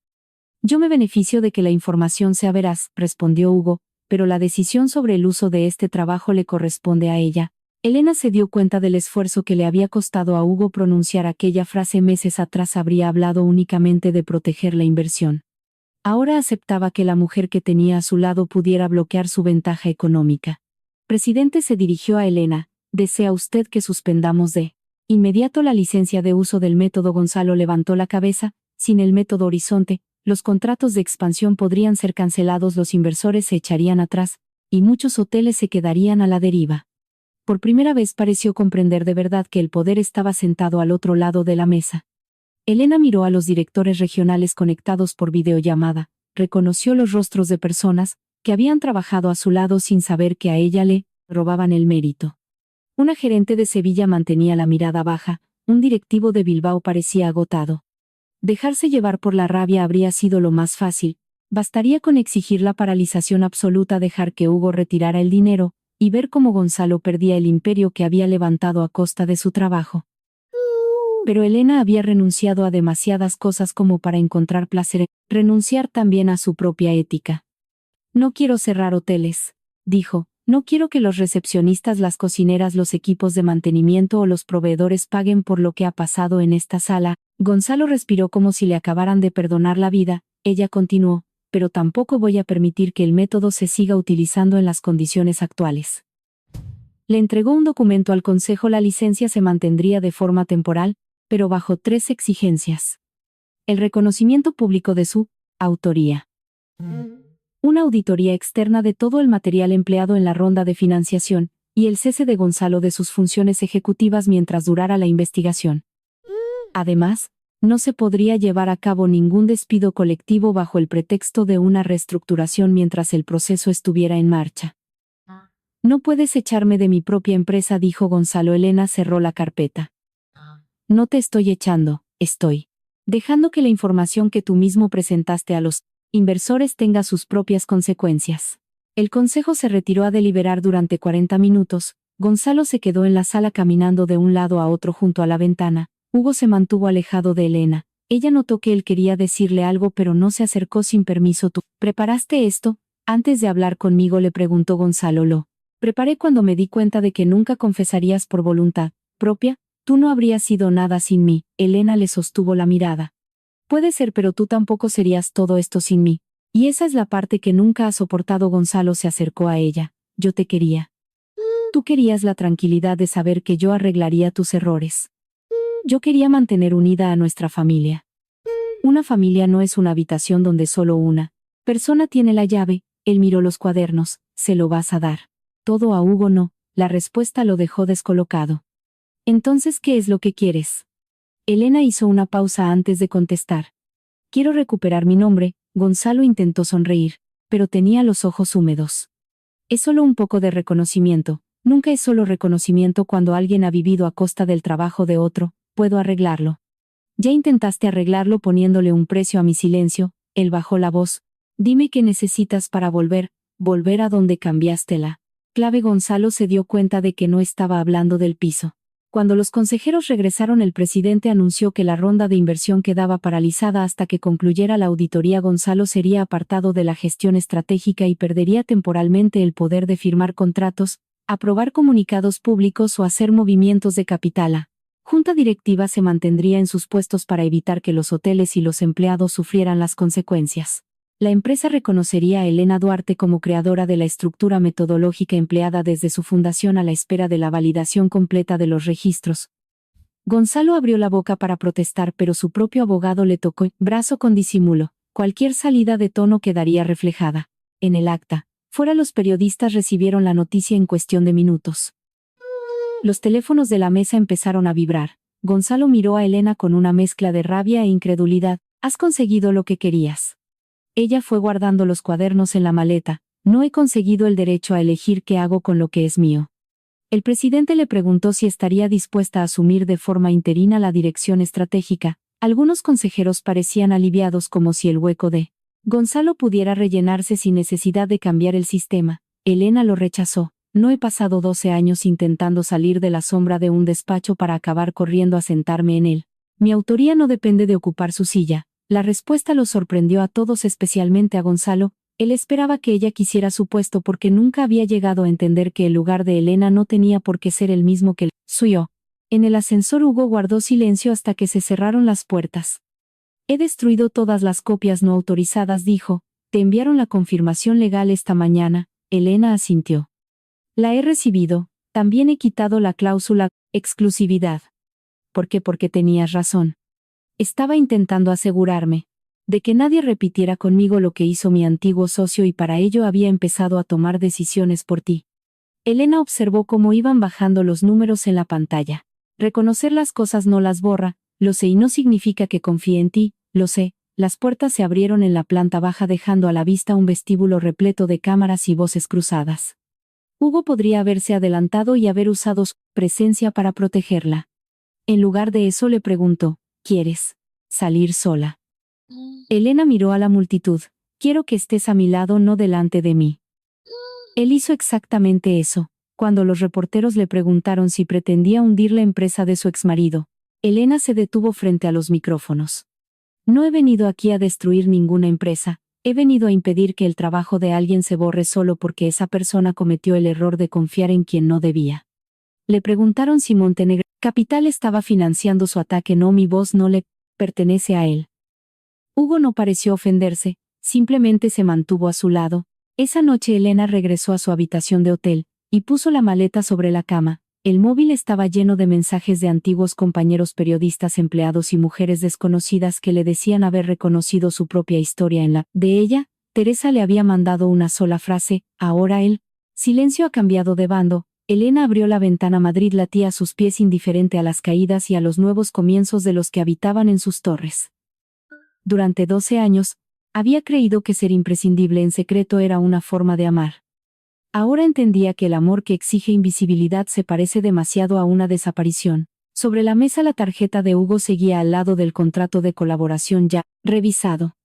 Yo me beneficio de que la información sea veraz, respondió Hugo, pero la decisión sobre el uso de este trabajo le corresponde a ella. Elena se dio cuenta del esfuerzo que le había costado a Hugo pronunciar aquella frase. Meses atrás habría hablado únicamente de proteger la inversión. Ahora aceptaba que la mujer que tenía a su lado pudiera bloquear su ventaja económica. Presidente se dirigió a Elena. ¿Desea usted que suspendamos de inmediato la licencia de uso del método? Gonzalo levantó la cabeza. Sin el método Horizonte, los contratos de expansión podrían ser cancelados, los inversores se echarían atrás, y muchos hoteles se quedarían a la deriva. Por primera vez pareció comprender de verdad que el poder estaba sentado al otro lado de la mesa. Elena miró a los directores regionales conectados por videollamada, reconoció los rostros de personas que habían trabajado a su lado sin saber que a ella le robaban el mérito. Una gerente de Sevilla mantenía la mirada baja, un directivo de Bilbao parecía agotado. Dejarse llevar por la rabia habría sido lo más fácil, bastaría con exigir la paralización absoluta, dejar que Hugo retirara el dinero, y ver cómo Gonzalo perdía el imperio que había levantado a costa de su trabajo. Pero Elena había renunciado a demasiadas cosas como para encontrar placer en renunciar también a su propia ética. No quiero cerrar hoteles, dijo. No quiero que los recepcionistas, las cocineras, los equipos de mantenimiento o los proveedores paguen por lo que ha pasado en esta sala. Gonzalo respiró como si le acabaran de perdonar la vida. Ella continuó, pero tampoco voy a permitir que el método se siga utilizando en las condiciones actuales. Le entregó un documento al consejo. La licencia se mantendría de forma temporal, pero bajo 3 exigencias. El reconocimiento público de su autoría. Una auditoría externa de todo el material empleado en la ronda de financiación, y el cese de Gonzalo de sus funciones ejecutivas mientras durara la investigación. Además, no se podría llevar a cabo ningún despido colectivo bajo el pretexto de una reestructuración mientras el proceso estuviera en marcha. No puedes echarme de mi propia empresa, dijo Gonzalo. Elena cerró la carpeta. No te estoy echando, estoy dejando que la información que tú mismo presentaste a los inversores tenga sus propias consecuencias. El consejo se retiró a deliberar durante 40 minutos. Gonzalo se quedó en la sala caminando de un lado a otro junto a la ventana. Hugo se mantuvo alejado de Elena. Ella notó que él quería decirle algo, pero no se acercó sin permiso. ¿Tú preparaste esto? Antes de hablar conmigo, le preguntó Gonzalo. Lo preparé cuando me di cuenta de que nunca confesarías por voluntad propia. Tú no habrías sido nada sin mí. Elena le sostuvo la mirada. Puede ser, pero tú tampoco serías todo esto sin mí. Y esa es la parte que nunca ha soportado. Gonzalo se acercó a ella. Yo te quería. Tú querías la tranquilidad de saber que yo arreglaría tus errores. Yo quería mantener unida a nuestra familia. Una familia no es una habitación donde solo una persona tiene la llave. Él miró los cuadernos. ¿Se lo vas a dar todo a Hugo? No. La respuesta lo dejó descolocado. Entonces, ¿qué es lo que quieres? Elena hizo una pausa antes de contestar. Quiero recuperar mi nombre. Gonzalo intentó sonreír, pero tenía los ojos húmedos. Es solo un poco de reconocimiento. Nunca es solo reconocimiento cuando alguien ha vivido a costa del trabajo de otro. Puedo arreglarlo. Ya intentaste arreglarlo poniéndole un precio a mi silencio. Él bajó la voz. Dime qué necesitas para volver a donde cambiaste la clave. Gonzalo se dio cuenta de que no estaba hablando del piso. Cuando los consejeros regresaron, el presidente anunció que la ronda de inversión quedaba paralizada hasta que concluyera la auditoría. Gonzalo sería apartado de la gestión estratégica y perdería temporalmente el poder de firmar contratos. aprobar comunicados públicos o hacer movimientos de capital. La junta directiva se mantendría en sus puestos para evitar que los hoteles y los empleados sufrieran las consecuencias. La empresa reconocería a Elena Duarte como creadora de la estructura metodológica empleada desde su fundación a la espera de la validación completa de los registros. Gonzalo abrió la boca para protestar, pero su propio abogado le tocó el brazo con disimulo. Cualquier salida de tono quedaría reflejada en el acta. Fuera, los periodistas recibieron la noticia en cuestión de minutos. Los teléfonos de la mesa empezaron a vibrar. Gonzalo miró a Elena con una mezcla de rabia e incredulidad. «¿Has conseguido lo que querías?» Ella fue guardando los cuadernos en la maleta. «No he conseguido el derecho a elegir qué hago con lo que es mío». El presidente le preguntó si estaría dispuesta a asumir de forma interina la dirección estratégica. Algunos consejeros parecían aliviados, como si el hueco de Gonzalo pudiera rellenarse sin necesidad de cambiar el sistema. Elena lo rechazó. «No he pasado 12 años intentando salir de la sombra de un despacho para acabar corriendo a sentarme en él. Mi autoría no depende de ocupar su silla». La respuesta los sorprendió a todos, especialmente a Gonzalo. Él esperaba que ella quisiera su puesto porque nunca había llegado a entender que el lugar de Elena no tenía por qué ser el mismo que el suyo. En el ascensor, Hugo guardó silencio hasta que se cerraron las puertas. «He destruido todas las copias no autorizadas», dijo. «Te enviaron la confirmación legal esta mañana». Elena asintió. «La he recibido. También he quitado la cláusula exclusividad». «¿Por qué?» «Porque tenías razón. Estaba intentando asegurarme de que nadie repitiera conmigo lo que hizo mi antiguo socio, y para ello había empezado a tomar decisiones por ti». Elena observó cómo iban bajando los números en la pantalla. «Reconocer las cosas no las borra. Lo sé, y no significa que confíe en ti, lo sé». Las puertas se abrieron en la planta baja, dejando a la vista un vestíbulo repleto de cámaras y voces cruzadas. Hugo podría haberse adelantado y haber usado su presencia para protegerla. En lugar de eso, le preguntó: «¿Quieres salir sola?» Elena miró a la multitud. «Quiero que estés a mi lado, no delante de mí». Él hizo exactamente eso. Cuando los reporteros le preguntaron si pretendía hundir la empresa de su exmarido, Elena se detuvo frente a los micrófonos. «No he venido aquí a destruir ninguna empresa. He venido a impedir que el trabajo de alguien se borre solo porque esa persona cometió el error de confiar en quien no debía». Le preguntaron si Montenegro Capital estaba financiando su ataque. «No, mi voz no le pertenece a él». Hugo no pareció ofenderse, simplemente se mantuvo a su lado. Esa noche Elena regresó a su habitación de hotel y puso la maleta sobre la cama. El móvil estaba lleno de mensajes de antiguos compañeros periodistas, empleados y mujeres desconocidas que le decían haber reconocido su propia historia en la de ella. Teresa le había mandado una sola frase: «Ahora él». Silencio ha cambiado de bando. Elena abrió la ventana. Madrid latía a sus pies, indiferente a las caídas y a los nuevos comienzos de los que habitaban en sus torres. Durante 12 años, había creído que ser imprescindible en secreto era una forma de amar. Ahora entendía que el amor que exige invisibilidad se parece demasiado a una desaparición. Sobre la mesa, la tarjeta de Hugo seguía al lado del contrato de colaboración ya revisado.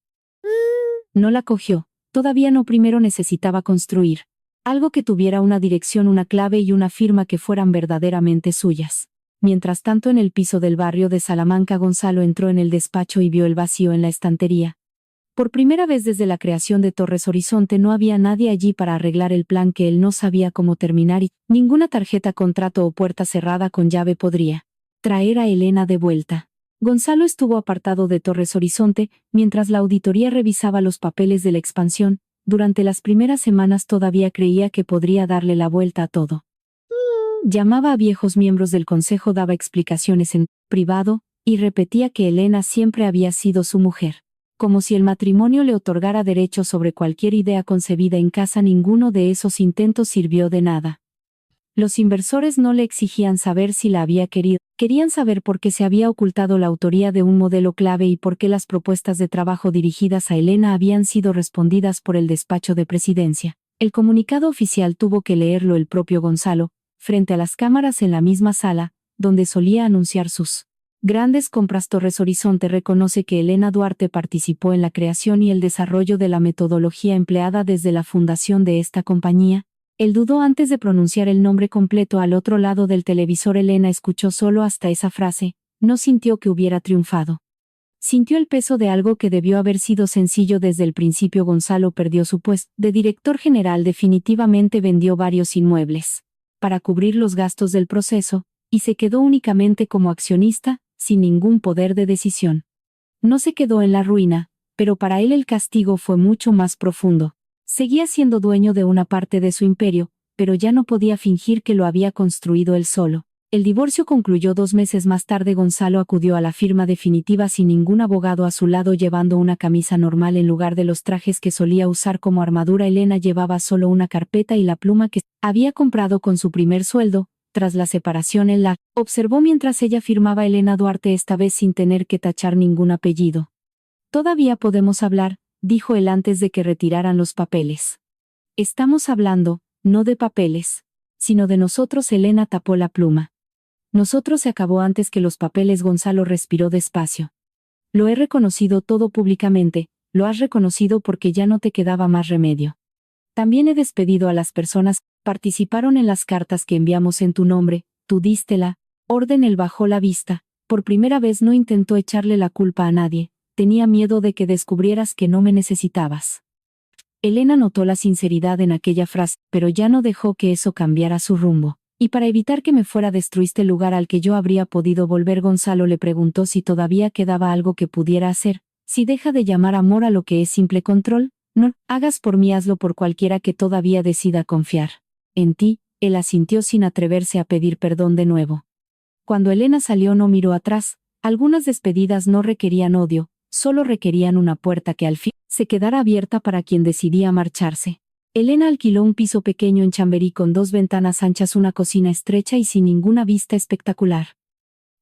No la cogió. Todavía no. Primero necesitaba construir algo que tuviera una dirección, una clave y una firma que fueran verdaderamente suyas. Mientras tanto, en el piso del barrio de Salamanca, Gonzalo entró en el despacho y vio el vacío en la estantería. Por primera vez desde la creación de Torres Horizonte no había nadie allí para arreglar el plan que él no sabía cómo terminar, y ninguna tarjeta, contrato o puerta cerrada con llave podría traer a Elena de vuelta. Gonzalo estuvo apartado de Torres Horizonte mientras la auditoría revisaba los papeles de la expansión. Durante las primeras semanas todavía creía que podría darle la vuelta a todo. Llamaba a viejos miembros del consejo, daba explicaciones en privado, y repetía que Elena siempre había sido su mujer. Como si el matrimonio le otorgara derechos sobre cualquier idea concebida en casa. Ninguno de esos intentos sirvió de nada. Los inversores no le exigían saber si la había querido, querían saber por qué se había ocultado la autoría de un modelo clave y por qué las propuestas de trabajo dirigidas a Elena habían sido respondidas por el despacho de presidencia. El comunicado oficial tuvo que leerlo el propio Gonzalo, frente a las cámaras en la misma sala, donde solía anunciar sus grandes compras. Torres Horizonte reconoce que Elena Duarte participó en la creación y el desarrollo de la metodología empleada desde la fundación de esta compañía. Él dudó antes de pronunciar el nombre completo. Al otro lado del televisor, Elena escuchó solo hasta esa frase. No sintió que hubiera triunfado. Sintió el peso de algo que debió haber sido sencillo desde el principio. Gonzalo perdió su puesto de director general. Definitivamente vendió varios inmuebles. para cubrir los gastos del proceso, y se quedó únicamente como accionista, sin ningún poder de decisión. No se quedó en la ruina, pero para él el castigo fue mucho más profundo. Seguía siendo dueño de una parte de su imperio, pero ya no podía fingir que lo había construido él solo. El divorcio concluyó 2 meses más tarde. Gonzalo acudió a la firma definitiva sin ningún abogado a su lado, llevando una camisa normal en lugar de los trajes que solía usar como armadura. Elena llevaba solo una carpeta y la pluma que había comprado con su primer sueldo. Tras la separación él la observó mientras ella firmaba. Elena Duarte, esta vez sin tener que tachar ningún apellido. «Todavía podemos hablar», dijo él antes de que retiraran los papeles. «Estamos hablando, no de papeles, sino de nosotros». Elena tapó la pluma. «Nosotros» se acabó antes que los papeles. Gonzalo respiró despacio. «Lo he reconocido todo públicamente, lo has reconocido porque ya no te quedaba más remedio. También he despedido a las personas que participaron en las cartas que enviamos en tu nombre, tú diste la orden». Él bajó la vista. Por primera vez no intentó echarle la culpa a nadie. «Tenía miedo de que descubrieras que no me necesitabas». Elena notó la sinceridad en aquella frase, pero ya no dejó que eso cambiara su rumbo. «Y para evitar que me fuera destruiste el lugar al que yo habría podido volver». Gonzalo le preguntó si todavía quedaba algo que pudiera hacer. «Si deja de llamar amor a lo que es simple control, no hagas por mí, hazlo por cualquiera que todavía decida confiar en ti». Él asintió sin atreverse a pedir perdón de nuevo. Cuando Elena salió no miró atrás. Algunas despedidas no requerían odio, solo requerían una puerta que al fin se quedara abierta para quien decidía marcharse. Elena alquiló un piso pequeño en Chamberí con 2 ventanas anchas, una cocina estrecha y sin ninguna vista espectacular.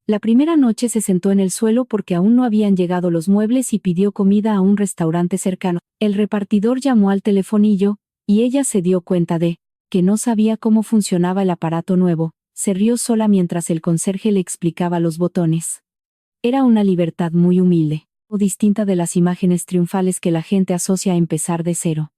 La primera noche se sentó en el suelo porque aún no habían llegado los muebles y pidió comida a un restaurante cercano. El repartidor llamó al telefonillo, y ella se dio cuenta de que no sabía cómo funcionaba el aparato nuevo. Se rió sola mientras el conserje le explicaba los botones. Era una libertad muy humilde, o distinta de las imágenes triunfales que la gente asocia a empezar de cero.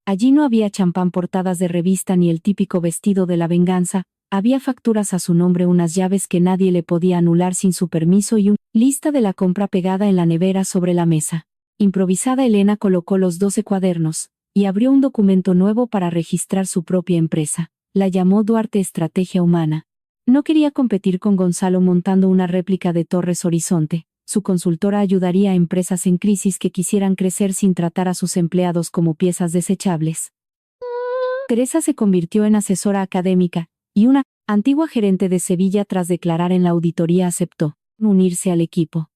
Allí no había champán, portadas de revista ni el típico vestido de la venganza. Había facturas a su nombre, unas llaves que nadie le podía anular sin su permiso y una lista de la compra pegada en la nevera sobre la mesa. Improvisada, Elena colocó los 12 cuadernos y abrió un documento nuevo para registrar su propia empresa. La llamó Duarte Estrategia Humana. No quería competir con Gonzalo montando una réplica de Torres Horizonte. Su consultora ayudaría a empresas en crisis que quisieran crecer sin tratar a sus empleados como piezas desechables. Teresa se convirtió en asesora académica, y una antigua gerente de Sevilla, tras declarar en la auditoría, aceptó unirse al equipo.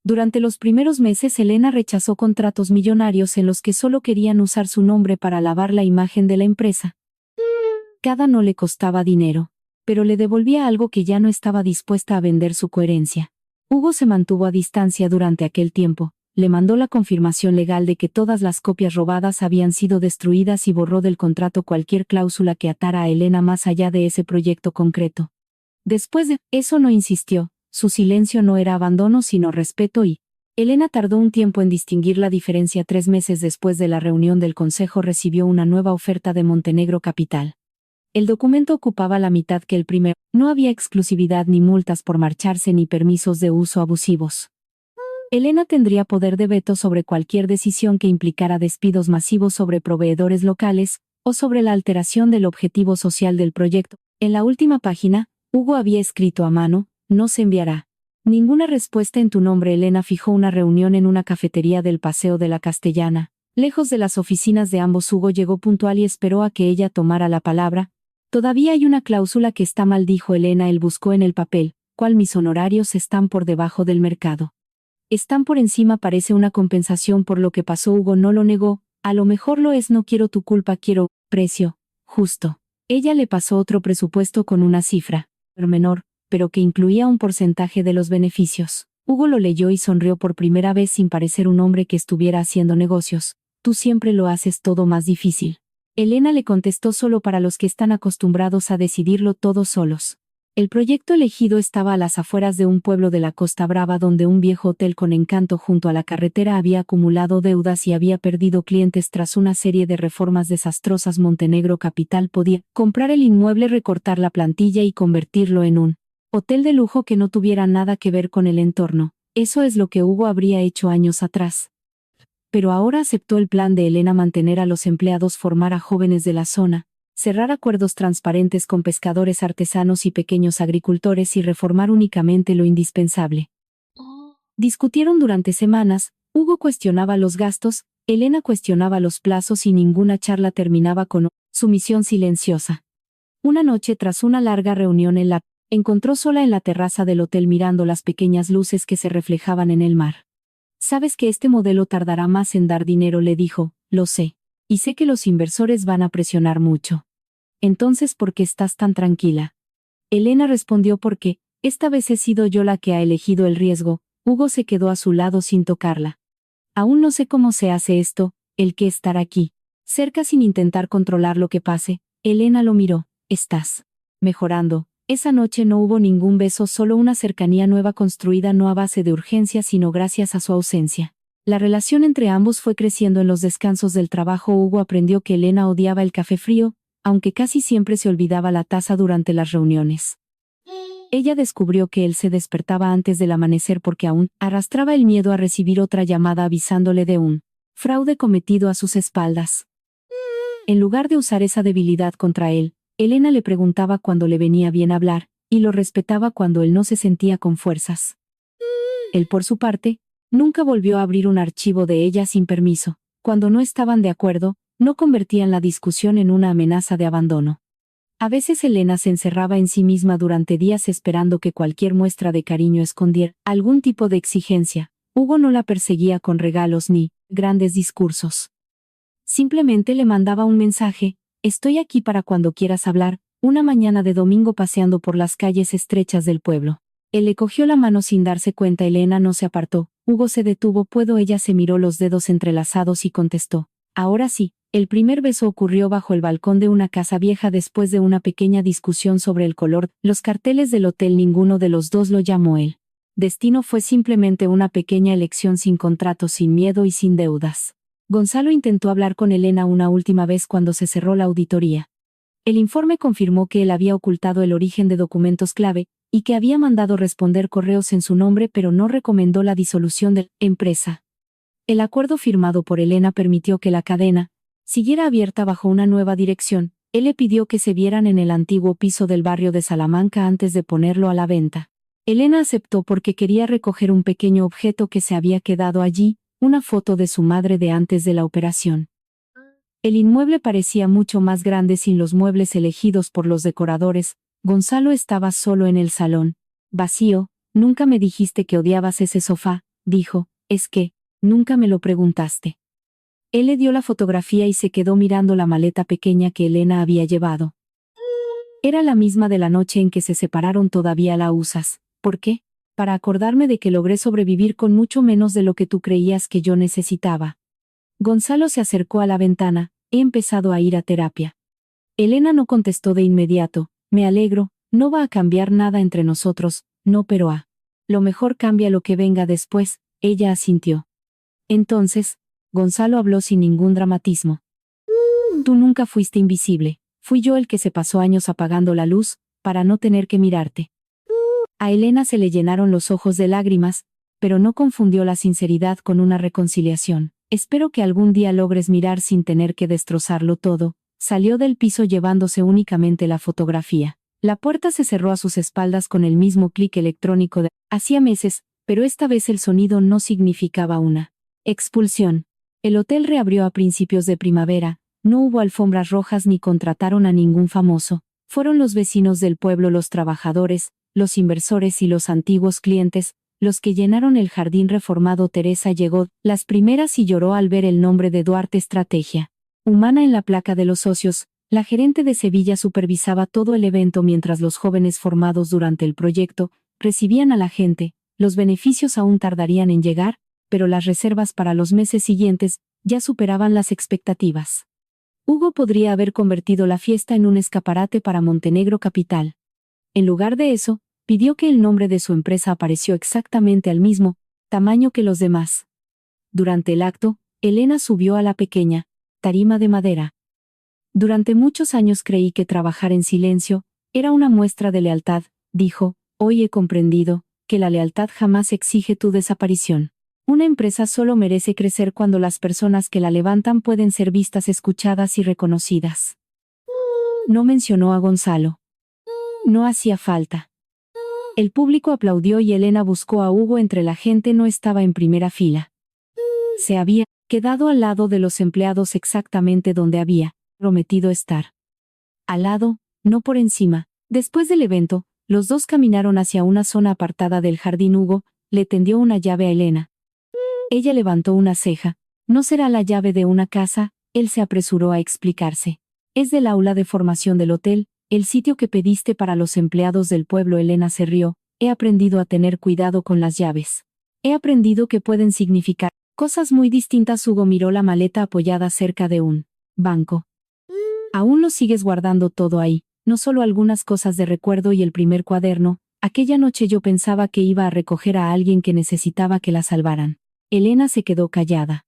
Durante los primeros meses Elena rechazó contratos millonarios en los que solo querían usar su nombre para lavar la imagen de la empresa. Cada no le costaba dinero, pero le devolvía algo que ya no estaba dispuesta a vender: su coherencia. Hugo se mantuvo a distancia durante aquel tiempo, le mandó la confirmación legal de que todas las copias robadas habían sido destruidas y borró del contrato cualquier cláusula que atara a Elena más allá de ese proyecto concreto. Después de eso no insistió, su silencio no era abandono sino respeto y Elena tardó un tiempo en distinguir la diferencia. 3 meses después de la reunión del consejo recibió una nueva oferta de Montenegro Capital. El documento ocupaba la mitad que el primero. No había exclusividad ni multas por marcharse ni permisos de uso abusivos. Elena tendría poder de veto sobre cualquier decisión que implicara despidos masivos sobre proveedores locales, o sobre la alteración del objetivo social del proyecto. En la última página, Hugo había escrito a mano: «No se enviará ninguna respuesta en tu nombre». Elena fijó una reunión en una cafetería del Paseo de la Castellana. Lejos de las oficinas de ambos, Hugo llegó puntual y esperó a que ella tomara la palabra. «Todavía hay una cláusula que está mal», dijo Elena. Él buscó en el papel. «¿Cuál? Mis honorarios están por debajo del mercado». «Están por encima. Parece una compensación por lo que pasó». Hugo no lo negó. «A lo mejor lo es. No quiero tu culpa, quiero precio justo». Ella le pasó otro presupuesto con una cifra menor, pero que incluía un porcentaje de los beneficios. Hugo lo leyó y sonrió por primera vez sin parecer un hombre que estuviera haciendo negocios. «Tú siempre lo haces todo más difícil». Elena le contestó: «Solo para los que están acostumbrados a decidirlo todos solos». El proyecto elegido estaba a las afueras de un pueblo de la Costa Brava donde un viejo hotel con encanto junto a la carretera había acumulado deudas y había perdido clientes tras una serie de reformas desastrosas. Montenegro Capital podía comprar el inmueble, recortar la plantilla y convertirlo en un hotel de lujo que no tuviera nada que ver con el entorno. Eso es lo que Hugo habría hecho años atrás. Pero ahora aceptó el plan de Elena: mantener a los empleados, formar a jóvenes de la zona, cerrar acuerdos transparentes con pescadores artesanos y pequeños agricultores y reformar únicamente lo indispensable. Discutieron durante semanas, Hugo cuestionaba los gastos, Elena cuestionaba los plazos y ninguna charla terminaba con sumisión silenciosa. Una noche tras una larga reunión encontró sola en la terraza del hotel mirando las pequeñas luces que se reflejaban en el mar. «Sabes que este modelo tardará más en dar dinero», le dijo. «Lo sé. Y sé que los inversores van a presionar mucho. Entonces, ¿por qué estás tan tranquila?» Elena respondió: «Porque, esta vez he sido yo la que ha elegido el riesgo». Hugo se quedó a su lado sin tocarla. «Aún no sé cómo se hace esto, el que estar aquí cerca sin intentar controlar lo que pase». Elena lo miró. «Estás mejorando». Esa noche no hubo ningún beso, solo una cercanía nueva construida no a base de urgencia sino gracias a su ausencia. La relación entre ambos fue creciendo en los descansos del trabajo. Hugo aprendió que Elena odiaba el café frío, aunque casi siempre se olvidaba la taza durante las reuniones. Ella descubrió que él se despertaba antes del amanecer porque aún arrastraba el miedo a recibir otra llamada avisándole de un fraude cometido a sus espaldas. En lugar de usar esa debilidad contra él, Elena le preguntaba cuando le venía bien hablar, y lo respetaba cuando él no se sentía con fuerzas. Él, por su parte, nunca volvió a abrir un archivo de ella sin permiso. Cuando no estaban de acuerdo, no convertían la discusión en una amenaza de abandono. A veces Elena se encerraba en sí misma durante días esperando que cualquier muestra de cariño escondiera algún tipo de exigencia. Hugo no la perseguía con regalos ni grandes discursos. Simplemente le mandaba un mensaje: «Estoy aquí para cuando quieras hablar». Una mañana de domingo paseando por las calles estrechas del pueblo. Él le cogió la mano sin darse cuenta. Elena no se apartó. Hugo se detuvo. «¿Puedo?» Ella se miró los dedos entrelazados y contestó: «Ahora sí». El primer beso ocurrió bajo el balcón de una casa vieja después de una pequeña discusión sobre el color, los carteles del hotel. Ninguno de los dos lo llamó él. Destino fue simplemente una pequeña elección sin contrato, sin miedo y sin deudas. Gonzalo intentó hablar con Elena una última vez cuando se cerró la auditoría. El informe confirmó que él había ocultado el origen de documentos clave, y que había mandado responder correos en su nombre, pero no recomendó la disolución de la empresa. El acuerdo firmado por Elena permitió que la cadena siguiera abierta bajo una nueva dirección. Él le pidió que se vieran en el antiguo piso del barrio de Salamanca antes de ponerlo a la venta. Elena aceptó porque quería recoger un pequeño objeto que se había quedado allí, una foto de su madre de antes de la operación. El inmueble parecía mucho más grande sin los muebles elegidos por los decoradores. Gonzalo estaba solo en el salón. Vacío. «Nunca me dijiste que odiabas ese sofá», dijo. «Es que nunca me lo preguntaste». Él le dio la fotografía y se quedó mirando la maleta pequeña que Elena había llevado. Era la misma de la noche en que se separaron. «Todavía la usas». «¿Por qué?» «Para acordarme de que logré sobrevivir con mucho menos de lo que tú creías que yo necesitaba». Gonzalo se acercó a la ventana. «He empezado a ir a terapia». Elena no contestó de inmediato. «Me alegro, no va a cambiar nada entre nosotros». «No, pero lo mejor cambia lo que venga después», ella asintió. Entonces, Gonzalo habló sin ningún dramatismo. «Tú nunca fuiste invisible. Fui yo el que se pasó años apagando la luz, para no tener que mirarte». A Elena se le llenaron los ojos de lágrimas, pero no confundió la sinceridad con una reconciliación. «Espero que algún día logres mirar sin tener que destrozarlo todo». Salió del piso llevándose únicamente la fotografía. La puerta se cerró a sus espaldas con el mismo clic electrónico de hacía meses, pero esta vez el sonido no significaba una expulsión. El hotel reabrió a principios de primavera. No hubo alfombras rojas ni contrataron a ningún famoso. Fueron los vecinos del pueblo, los trabajadores, los inversores y los antiguos clientes, los que llenaron el jardín reformado. Teresa llegó, las primeras, y lloró al ver el nombre de Duarte Estrategia Humana en la placa de los socios. La gerente de Sevilla supervisaba todo el evento mientras los jóvenes formados durante el proyecto recibían a la gente. Los beneficios aún tardarían en llegar, pero las reservas para los meses siguientes ya superaban las expectativas. Hugo podría haber convertido la fiesta en un escaparate para Montenegro Capital. En lugar de eso, pidió que el nombre de su empresa apareció exactamente al mismo tamaño que los demás. Durante el acto, Elena subió a la pequeña tarima de madera. «Durante muchos años creí que trabajar en silencio era una muestra de lealtad», dijo. «Hoy he comprendido que la lealtad jamás exige tu desaparición. Una empresa solo merece crecer cuando las personas que la levantan pueden ser vistas, escuchadas y reconocidas». No mencionó a Gonzalo. No hacía falta. El público aplaudió y Elena buscó a Hugo entre la gente. No estaba en primera fila. Se había quedado al lado de los empleados exactamente donde había prometido estar. Al lado, no por encima. Después del evento, los dos caminaron hacia una zona apartada del jardín. Hugo le tendió una llave a Elena. Ella levantó una ceja. ¿No será la llave de una casa? Él se apresuró a explicarse. Es del aula de formación del hotel, el sitio que pediste para los empleados del pueblo. Elena se rió. He aprendido a tener cuidado con las llaves. He aprendido que pueden significar cosas muy distintas. Hugo miró la maleta apoyada cerca de un banco. Aún lo sigues guardando todo ahí, no solo algunas cosas de recuerdo y el primer cuaderno. Aquella noche yo pensaba que iba a recoger a alguien que necesitaba que la salvaran. Elena se quedó callada.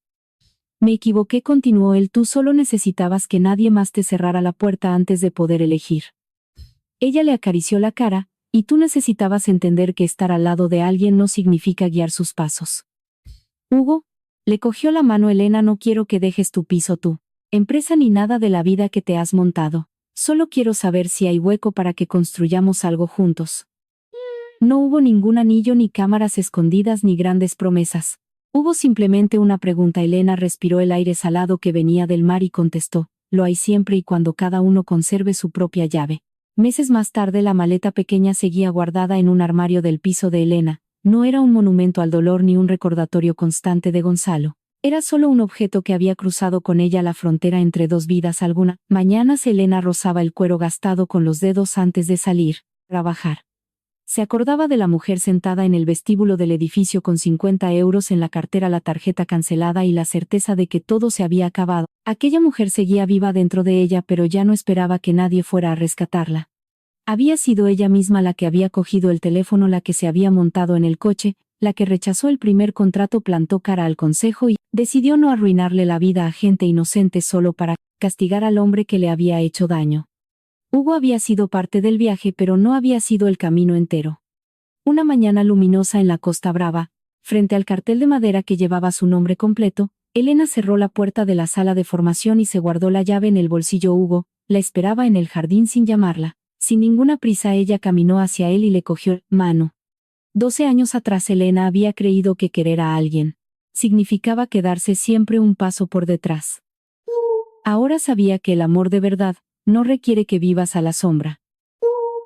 Me equivoqué, continuó él. Tú solo necesitabas que nadie más te cerrara la puerta antes de poder elegir. Ella le acarició la cara, y tú necesitabas entender que estar al lado de alguien no significa guiar sus pasos. Hugo le cogió la mano. Elena, no quiero que dejes tu piso, tu empresa ni nada de la vida que te has montado. Solo quiero saber si hay hueco para que construyamos algo juntos. No hubo ningún anillo, ni cámaras escondidas, ni grandes promesas. Hubo simplemente una pregunta. Elena respiró el aire salado que venía del mar y contestó: lo hay siempre y cuando cada uno conserve su propia llave. Meses más tarde la maleta pequeña seguía guardada en un armario del piso de Elena. No era un monumento al dolor ni un recordatorio constante de Gonzalo. Era solo un objeto que había cruzado con ella la frontera entre dos vidas. Alguna mañanas Elena rozaba el cuero gastado con los dedos antes de salir a trabajar. Se acordaba de la mujer sentada en el vestíbulo del edificio con 50 euros en la cartera, la tarjeta cancelada y la certeza de que todo se había acabado. Aquella mujer seguía viva dentro de ella, pero ya no esperaba que nadie fuera a rescatarla. Había sido ella misma la que había cogido el teléfono, la que se había montado en el coche, la que rechazó el primer contrato, plantó cara al consejo y decidió no arruinarle la vida a gente inocente solo para castigar al hombre que le había hecho daño. Hugo había sido parte del viaje, pero no había sido el camino entero. Una mañana luminosa en la Costa Brava, frente al cartel de madera que llevaba su nombre completo, Elena cerró la puerta de la sala de formación y se guardó la llave en el bolsillo. Hugo la esperaba en el jardín sin llamarla. Sin ninguna prisa ella caminó hacia él y le cogió la mano. 12 años atrás Elena había creído que querer a alguien significaba quedarse siempre un paso por detrás. Ahora sabía que el amor de verdad no requiere que vivas a la sombra.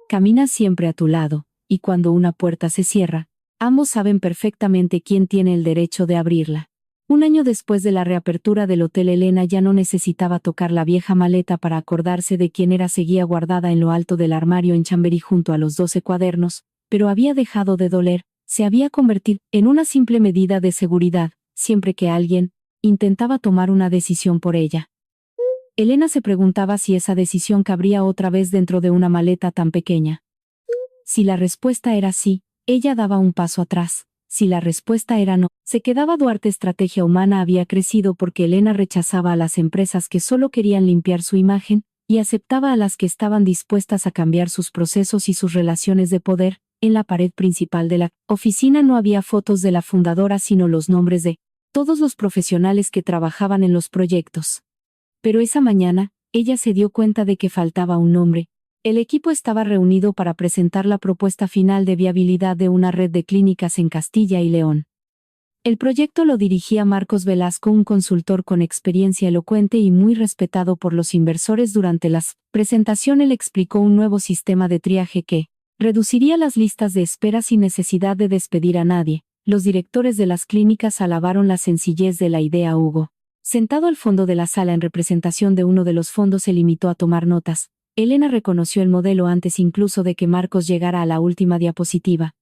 Camina siempre a tu lado, y cuando una puerta se cierra, ambos saben perfectamente quién tiene el derecho de abrirla. Un año después de la reapertura del hotel, Elena ya no necesitaba tocar la vieja maleta para acordarse de quién era. Seguía guardada en lo alto del armario en Chamberí junto a los 12 cuadernos, pero había dejado de doler. Se había convertido en una simple medida de seguridad, siempre que alguien intentaba tomar una decisión por ella. Elena se preguntaba si esa decisión cabría otra vez dentro de una maleta tan pequeña. Si la respuesta era sí, ella daba un paso atrás. Si la respuesta era no, se quedaba. Duarte Estrategia Humana había crecido porque Elena rechazaba a las empresas que solo querían limpiar su imagen, y aceptaba a las que estaban dispuestas a cambiar sus procesos y sus relaciones de poder. En la pared principal de la oficina no había fotos de la fundadora, sino los nombres de todos los profesionales que trabajaban en los proyectos. Pero esa mañana, ella se dio cuenta de que faltaba un nombre. El equipo estaba reunido para presentar la propuesta final de viabilidad de una red de clínicas en Castilla y León. El proyecto lo dirigía Marcos Velasco, un consultor con experiencia elocuente y muy respetado por los inversores. Durante la presentación él explicó un nuevo sistema de triaje que reduciría las listas de espera sin necesidad de despedir a nadie. Los directores de las clínicas alabaron la sencillez de la idea. Hugo, sentado al fondo de la sala en representación de uno de los fondos, se limitó a tomar notas. Elena reconoció el modelo antes incluso de que Marcos llegara a la última diapositiva.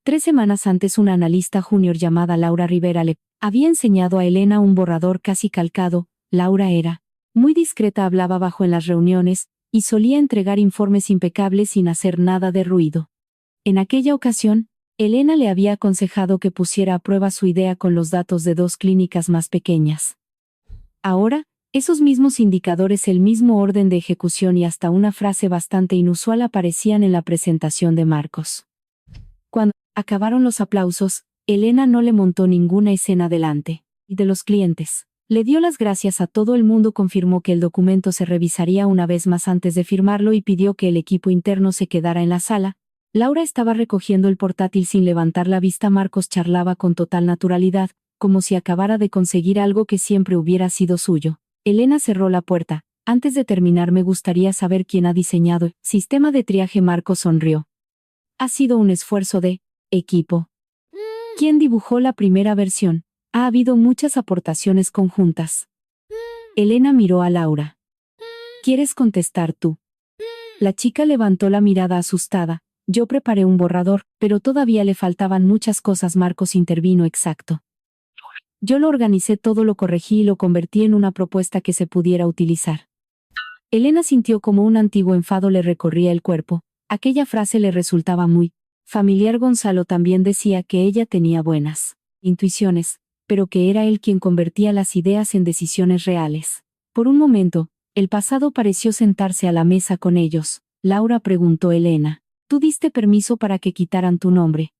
3 semanas antes, una analista junior llamada Laura Rivera le había enseñado a Elena un borrador casi calcado. Laura era muy discreta, hablaba bajo en las reuniones, y solía entregar informes impecables sin hacer nada de ruido. En aquella ocasión, Elena le había aconsejado que pusiera a prueba su idea con los datos de 2 clínicas más pequeñas. Ahora, esos mismos indicadores, el mismo orden de ejecución y hasta una frase bastante inusual aparecían en la presentación de Marcos. Cuando acabaron los aplausos, Elena no le montó ninguna escena delante de los clientes. Le dio las gracias a todo el mundo, confirmó que el documento se revisaría una vez más antes de firmarlo y pidió que el equipo interno se quedara en la sala. Laura estaba recogiendo el portátil sin levantar la vista. Marcos charlaba con total naturalidad, como si acabara de conseguir algo que siempre hubiera sido suyo. Elena cerró la puerta. Antes de terminar, me gustaría saber quién ha diseñado el sistema de triaje. Marcos sonrió. Ha sido un esfuerzo de equipo. ¿Quién dibujó la primera versión? Ha habido muchas aportaciones conjuntas. Elena miró a Laura. ¿Quieres contestar tú? La chica levantó la mirada asustada. Yo preparé un borrador, pero todavía le faltaban muchas cosas. Marcos intervino. Exacto. Yo lo organicé todo, lo corregí y lo convertí en una propuesta que se pudiera utilizar. Elena sintió como un antiguo enfado le recorría el cuerpo. Aquella frase le resultaba muy familiar. Gonzalo también decía que ella tenía buenas intuiciones, pero que era él quien convertía las ideas en decisiones reales. Por un momento, el pasado pareció sentarse a la mesa con ellos. Laura, preguntó Elena, ¿tú diste permiso para que quitaran tu nombre?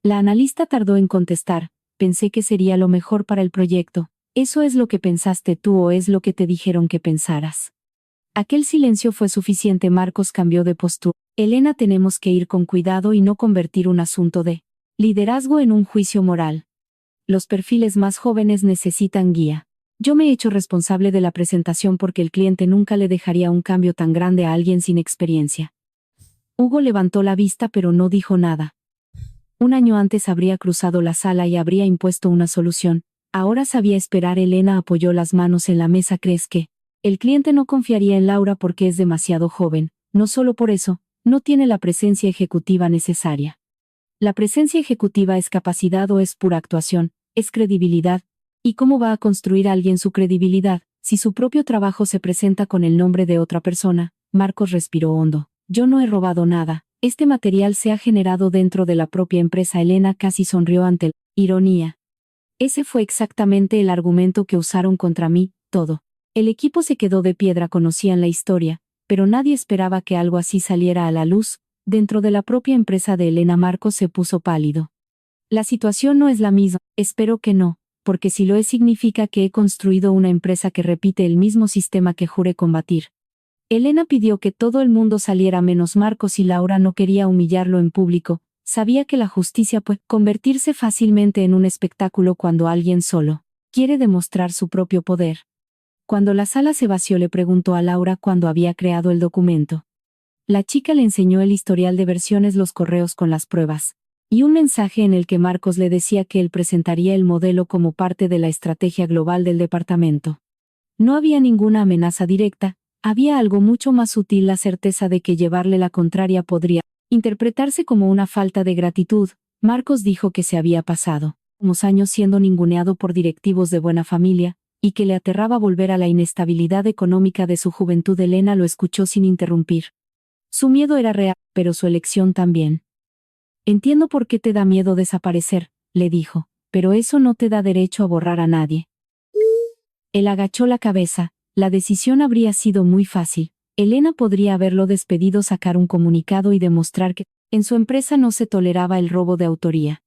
La analista tardó en contestar. Pensé que sería lo mejor para el proyecto. ¿Eso es lo que pensaste tú o es lo que te dijeron que pensaras? Aquel silencio fue suficiente. Marcos cambió de postura. Elena, tenemos que ir con cuidado y no convertir un asunto de liderazgo en un juicio moral. Los perfiles más jóvenes necesitan guía. Yo me he hecho responsable de la presentación porque el cliente nunca le dejaría un cambio tan grande a alguien sin experiencia. Hugo levantó la vista pero no dijo nada. Un año antes habría cruzado la sala y habría impuesto una solución. Ahora sabía esperar. Elena apoyó las manos en la mesa. ¿Crees que el cliente no confiaría en Laura porque es demasiado joven? No solo por eso, no tiene la presencia ejecutiva necesaria. ¿La presencia ejecutiva es capacidad o es pura actuación? Es credibilidad. ¿Y cómo va a construir alguien su credibilidad si su propio trabajo se presenta con el nombre de otra persona? Marcos respiró hondo. Yo no he robado nada. Este material se ha generado dentro de la propia empresa. Elena casi sonrió ante la ironía. Ese fue exactamente el argumento que usaron contra mí, todo. El equipo se quedó de piedra. Conocían la historia, pero nadie esperaba que algo así saliera a la luz. Dentro de la propia empresa de Elena, Marcos se puso pálido. La situación no es la misma. Espero que no, porque si lo es significa que he construido una empresa que repite el mismo sistema que juré combatir. Elena pidió que todo el mundo saliera menos Marcos y Laura no quería humillarlo en público. Sabía que la justicia puede convertirse fácilmente en un espectáculo cuando alguien solo quiere demostrar su propio poder. Cuando la sala se vació, le preguntó a Laura cuándo había creado el documento. La chica le enseñó el historial de versiones, los correos con las pruebas, y un mensaje en el que Marcos le decía que él presentaría el modelo como parte de la estrategia global del departamento. No había ninguna amenaza directa, había algo mucho más sutil, la certeza de que llevarle la contraria podría interpretarse como una falta de gratitud. Marcos dijo que se había pasado unos años siendo ninguneado por directivos de buena familia, y que le aterraba volver a la inestabilidad económica de su juventud. Elena lo escuchó sin interrumpir. Su miedo era real, pero su elección también. Entiendo por qué te da miedo desaparecer, le dijo, pero eso no te da derecho a borrar a nadie. Él agachó la cabeza. La decisión habría sido muy fácil. Elena podría haberlo despedido, sacar un comunicado y demostrar que en su empresa no se toleraba el robo de autoría.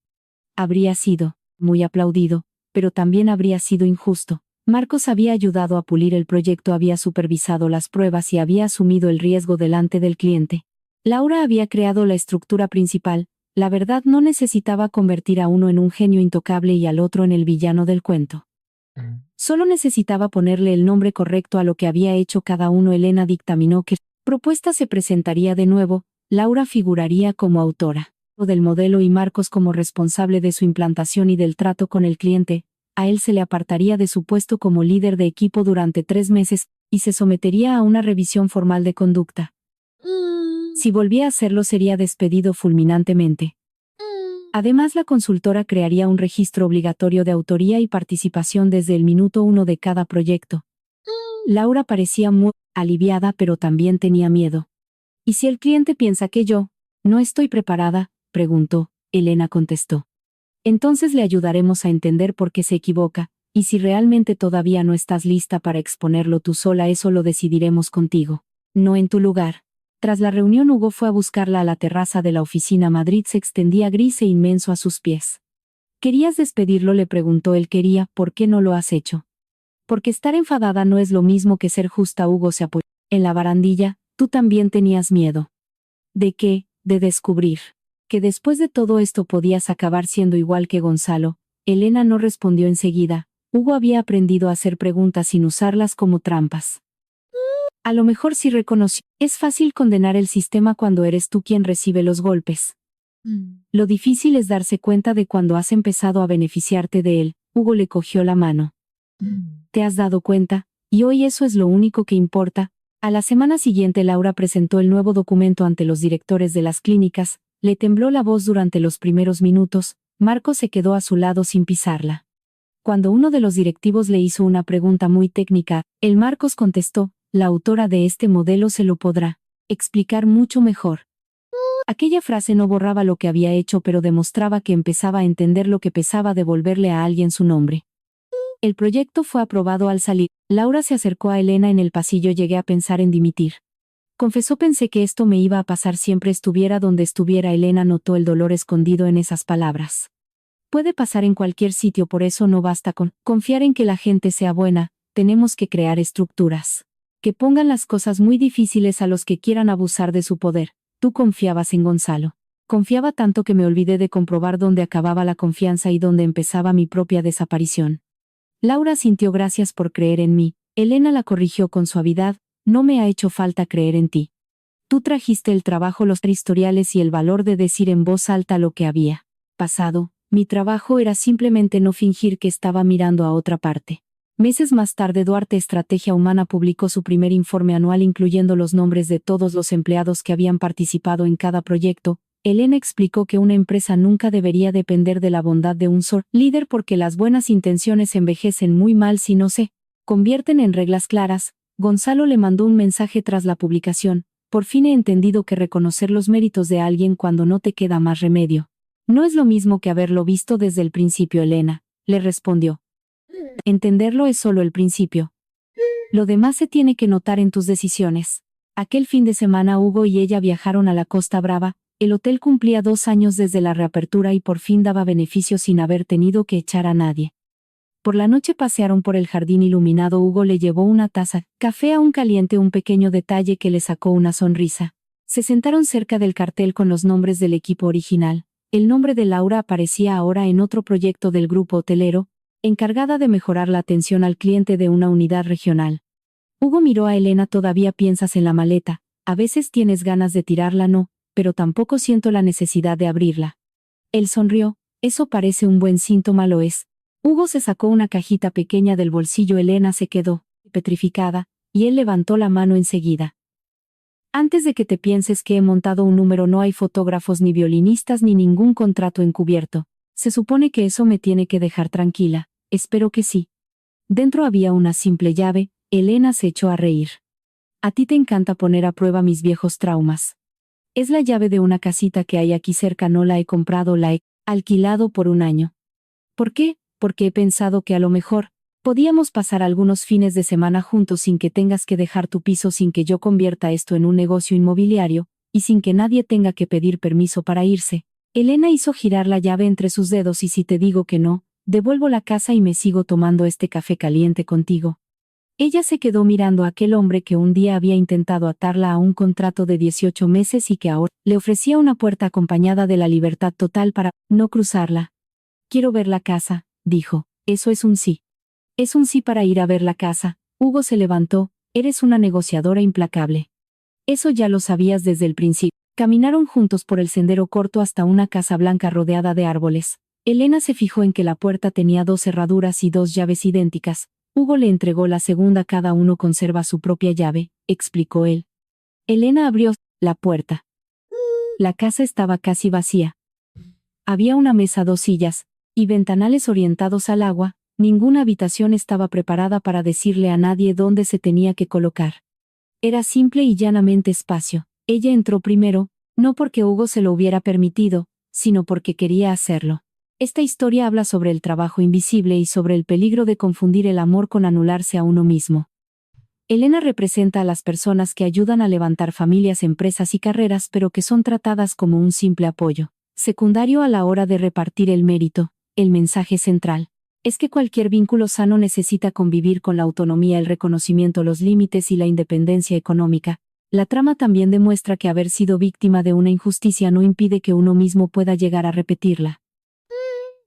Habría sido muy aplaudido, pero también habría sido injusto. Marcos había ayudado a pulir el proyecto, había supervisado las pruebas y había asumido el riesgo delante del cliente. Laura había creado la estructura principal. La verdad, no necesitaba convertir a uno en un genio intocable y al otro en el villano del cuento. Solo necesitaba ponerle el nombre correcto a lo que había hecho cada uno. Elena dictaminó que la propuesta se presentaría de nuevo. Laura figuraría como autora del modelo y Marcos como responsable de su implantación y del trato con el cliente. A él se le apartaría de su puesto como líder de equipo durante 3 meses, y se sometería a una revisión formal de conducta. Si volvía a hacerlo, sería despedido fulminantemente. Además, la consultora crearía un registro obligatorio de autoría y participación desde el minuto 1 de cada proyecto. Laura parecía muy aliviada, pero también tenía miedo. ¿Y si el cliente piensa que yo no estoy preparada?, preguntó. Elena contestó. Entonces le ayudaremos a entender por qué se equivoca, y si realmente todavía no estás lista para exponerlo tú sola, eso lo decidiremos contigo, no en tu lugar. Tras la reunión, Hugo fue a buscarla a la terraza de la oficina. Madrid se extendía gris e inmenso a sus pies. ¿Querías despedirlo?, le preguntó él. Quería. ¿Por qué no lo has hecho? Porque estar enfadada no es lo mismo que ser justa. Hugo se apoyó en la barandilla. Tú también tenías miedo. ¿De qué? De descubrir que después de todo esto podías acabar siendo igual que Gonzalo. Elena no respondió enseguida. Hugo había aprendido a hacer preguntas sin usarlas como trampas. A lo mejor sí reconoció. Es fácil condenar el sistema cuando eres tú quien recibe los golpes. Lo difícil es darse cuenta de cuando has empezado a beneficiarte de él. Hugo le cogió la mano. ¿Te has dado cuenta? Y hoy eso es lo único que importa. A la semana siguiente Laura presentó el nuevo documento ante los directores de las clínicas. Le tembló la voz durante los primeros minutos. Marcos se quedó a su lado sin pisarla. Cuando uno de los directivos le hizo una pregunta muy técnica, el Marcos contestó: la autora de este modelo se lo podrá explicar mucho mejor. Aquella frase no borraba lo que había hecho, pero demostraba que empezaba a entender lo que pesaba devolverle a alguien su nombre. El proyecto fue aprobado al salir. Laura se acercó a Elena en el pasillo. Llegué a pensar en dimitir. Confesó: pensé que esto me iba a pasar siempre estuviera donde estuviera. Elena notó el dolor escondido en esas palabras. Puede pasar en cualquier sitio, por eso no basta con confiar en que la gente sea buena, tenemos que crear estructuras que pongan las cosas muy difíciles a los que quieran abusar de su poder. Tú confiabas en Gonzalo. Confiaba tanto que me olvidé de comprobar dónde acababa la confianza y dónde empezaba mi propia desaparición. Laura sintió: gracias por creer en mí. Elena la corrigió con suavidad: no me ha hecho falta creer en ti. Tú trajiste el trabajo, los historiales y el valor de decir en voz alta lo que había pasado. Mi trabajo era simplemente no fingir que estaba mirando a otra parte. Meses más tarde, Duarte Estrategia Humana publicó su primer informe anual incluyendo los nombres de todos los empleados que habían participado en cada proyecto. Elena explicó que una empresa nunca debería depender de la bondad de un solo líder porque las buenas intenciones envejecen muy mal si no se convierten en reglas claras. Gonzalo le mandó un mensaje tras la publicación: por fin he entendido que reconocer los méritos de alguien cuando no te queda más remedio no es lo mismo que haberlo visto desde el principio. Elena le respondió: entenderlo es solo el principio. Lo demás se tiene que notar en tus decisiones. Aquel fin de semana Hugo y ella viajaron a la Costa Brava. El hotel cumplía 2 años desde la reapertura y por fin daba beneficios sin haber tenido que echar a nadie. Por la noche pasearon por el jardín iluminado. Hugo le llevó una taza café aún caliente, un pequeño detalle que le sacó una sonrisa. Se sentaron cerca del cartel con los nombres del equipo original. El nombre de Laura aparecía ahora en otro proyecto del grupo hotelero, encargada de mejorar la atención al cliente de una unidad regional. Hugo miró a Elena: todavía piensas en la maleta, a veces tienes ganas de tirarla. No, pero tampoco siento la necesidad de abrirla. Él sonrió: eso parece un buen síntoma. Lo es. Hugo se sacó una cajita pequeña del bolsillo. Elena se quedó petrificada, y él levantó la mano enseguida. Antes de que te pienses que he montado un número, no hay fotógrafos ni violinistas ni ningún contrato encubierto. Se supone que eso me tiene que dejar tranquila. Espero que sí. Dentro había una simple llave. Elena se echó a reír. A ti te encanta poner a prueba mis viejos traumas. Es la llave de una casita que hay aquí cerca. No la he comprado, la he alquilado por 1 año. ¿Por qué? Porque he pensado que a lo mejor podíamos pasar algunos fines de semana juntos sin que tengas que dejar tu piso, sin que yo convierta esto en un negocio inmobiliario, y sin que nadie tenga que pedir permiso para irse. Elena hizo girar la llave entre sus dedos. ¿Y si te digo que no? Devuelvo la casa y me sigo tomando este café caliente contigo. Ella se quedó mirando a aquel hombre que un día había intentado atarla a un contrato de 18 meses y que ahora le ofrecía una puerta acompañada de la libertad total para no cruzarla. Quiero ver la casa, dijo. Eso es un sí. Es un sí para ir a ver la casa. Hugo se levantó: eres una negociadora implacable. Eso ya lo sabías desde el principio. Caminaron juntos por el sendero corto hasta una casa blanca rodeada de árboles. Elena se fijó en que la puerta tenía 2 cerraduras y 2 llaves idénticas. Hugo le entregó la segunda. Cada uno conserva su propia llave, explicó él. Elena abrió la puerta. La casa estaba casi vacía. Había una mesa, 2 sillas, y ventanales orientados al agua. Ninguna habitación estaba preparada para decirle a nadie dónde se tenía que colocar. Era simple y llanamente espacio. Ella entró primero, no porque Hugo se lo hubiera permitido, sino porque quería hacerlo. Esta historia habla sobre el trabajo invisible y sobre el peligro de confundir el amor con anularse a uno mismo. Elena representa a las personas que ayudan a levantar familias, empresas y carreras, pero que son tratadas como un simple apoyo secundario a la hora de repartir el mérito. El mensaje central Es que cualquier vínculo sano necesita convivir con la autonomía, el reconocimiento, los límites y la independencia económica. La trama también demuestra que haber sido víctima de una injusticia no impide que uno mismo pueda llegar a repetirla.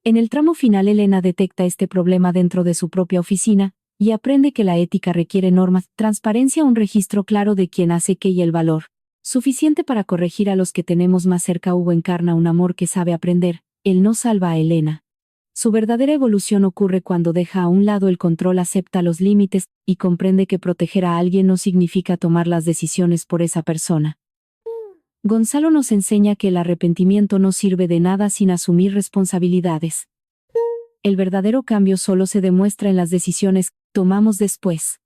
En el tramo final, Elena detecta este problema dentro de su propia oficina, y aprende que la ética requiere normas, transparencia, un registro claro de quién hace qué y el valor suficiente para corregir a los que tenemos más cerca. Hugo encarna un amor que sabe aprender, él no salva a Elena. Su verdadera evolución ocurre cuando deja a un lado el control, acepta los límites, y comprende que proteger a alguien no significa tomar las decisiones por esa persona. Gonzalo nos enseña que el arrepentimiento no sirve de nada sin asumir responsabilidades. El verdadero cambio solo se demuestra en las decisiones que tomamos después.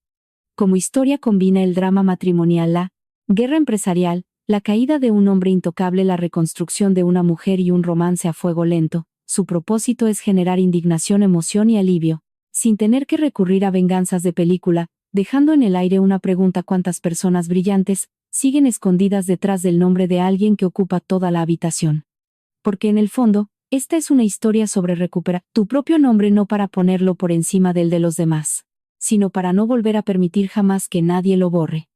Como historia combina el drama matrimonial, la guerra empresarial, la caída de un hombre intocable, la reconstrucción de una mujer y un romance a fuego lento. Su propósito es generar indignación, emoción y alivio, sin tener que recurrir a venganzas de película, dejando en el aire una pregunta: ¿cuántas personas brillantes siguen escondidas detrás del nombre de alguien que ocupa toda la habitación? Porque en el fondo, esta es una historia sobre recuperar tu propio nombre, no para ponerlo por encima del de los demás, sino para no volver a permitir jamás que nadie lo borre.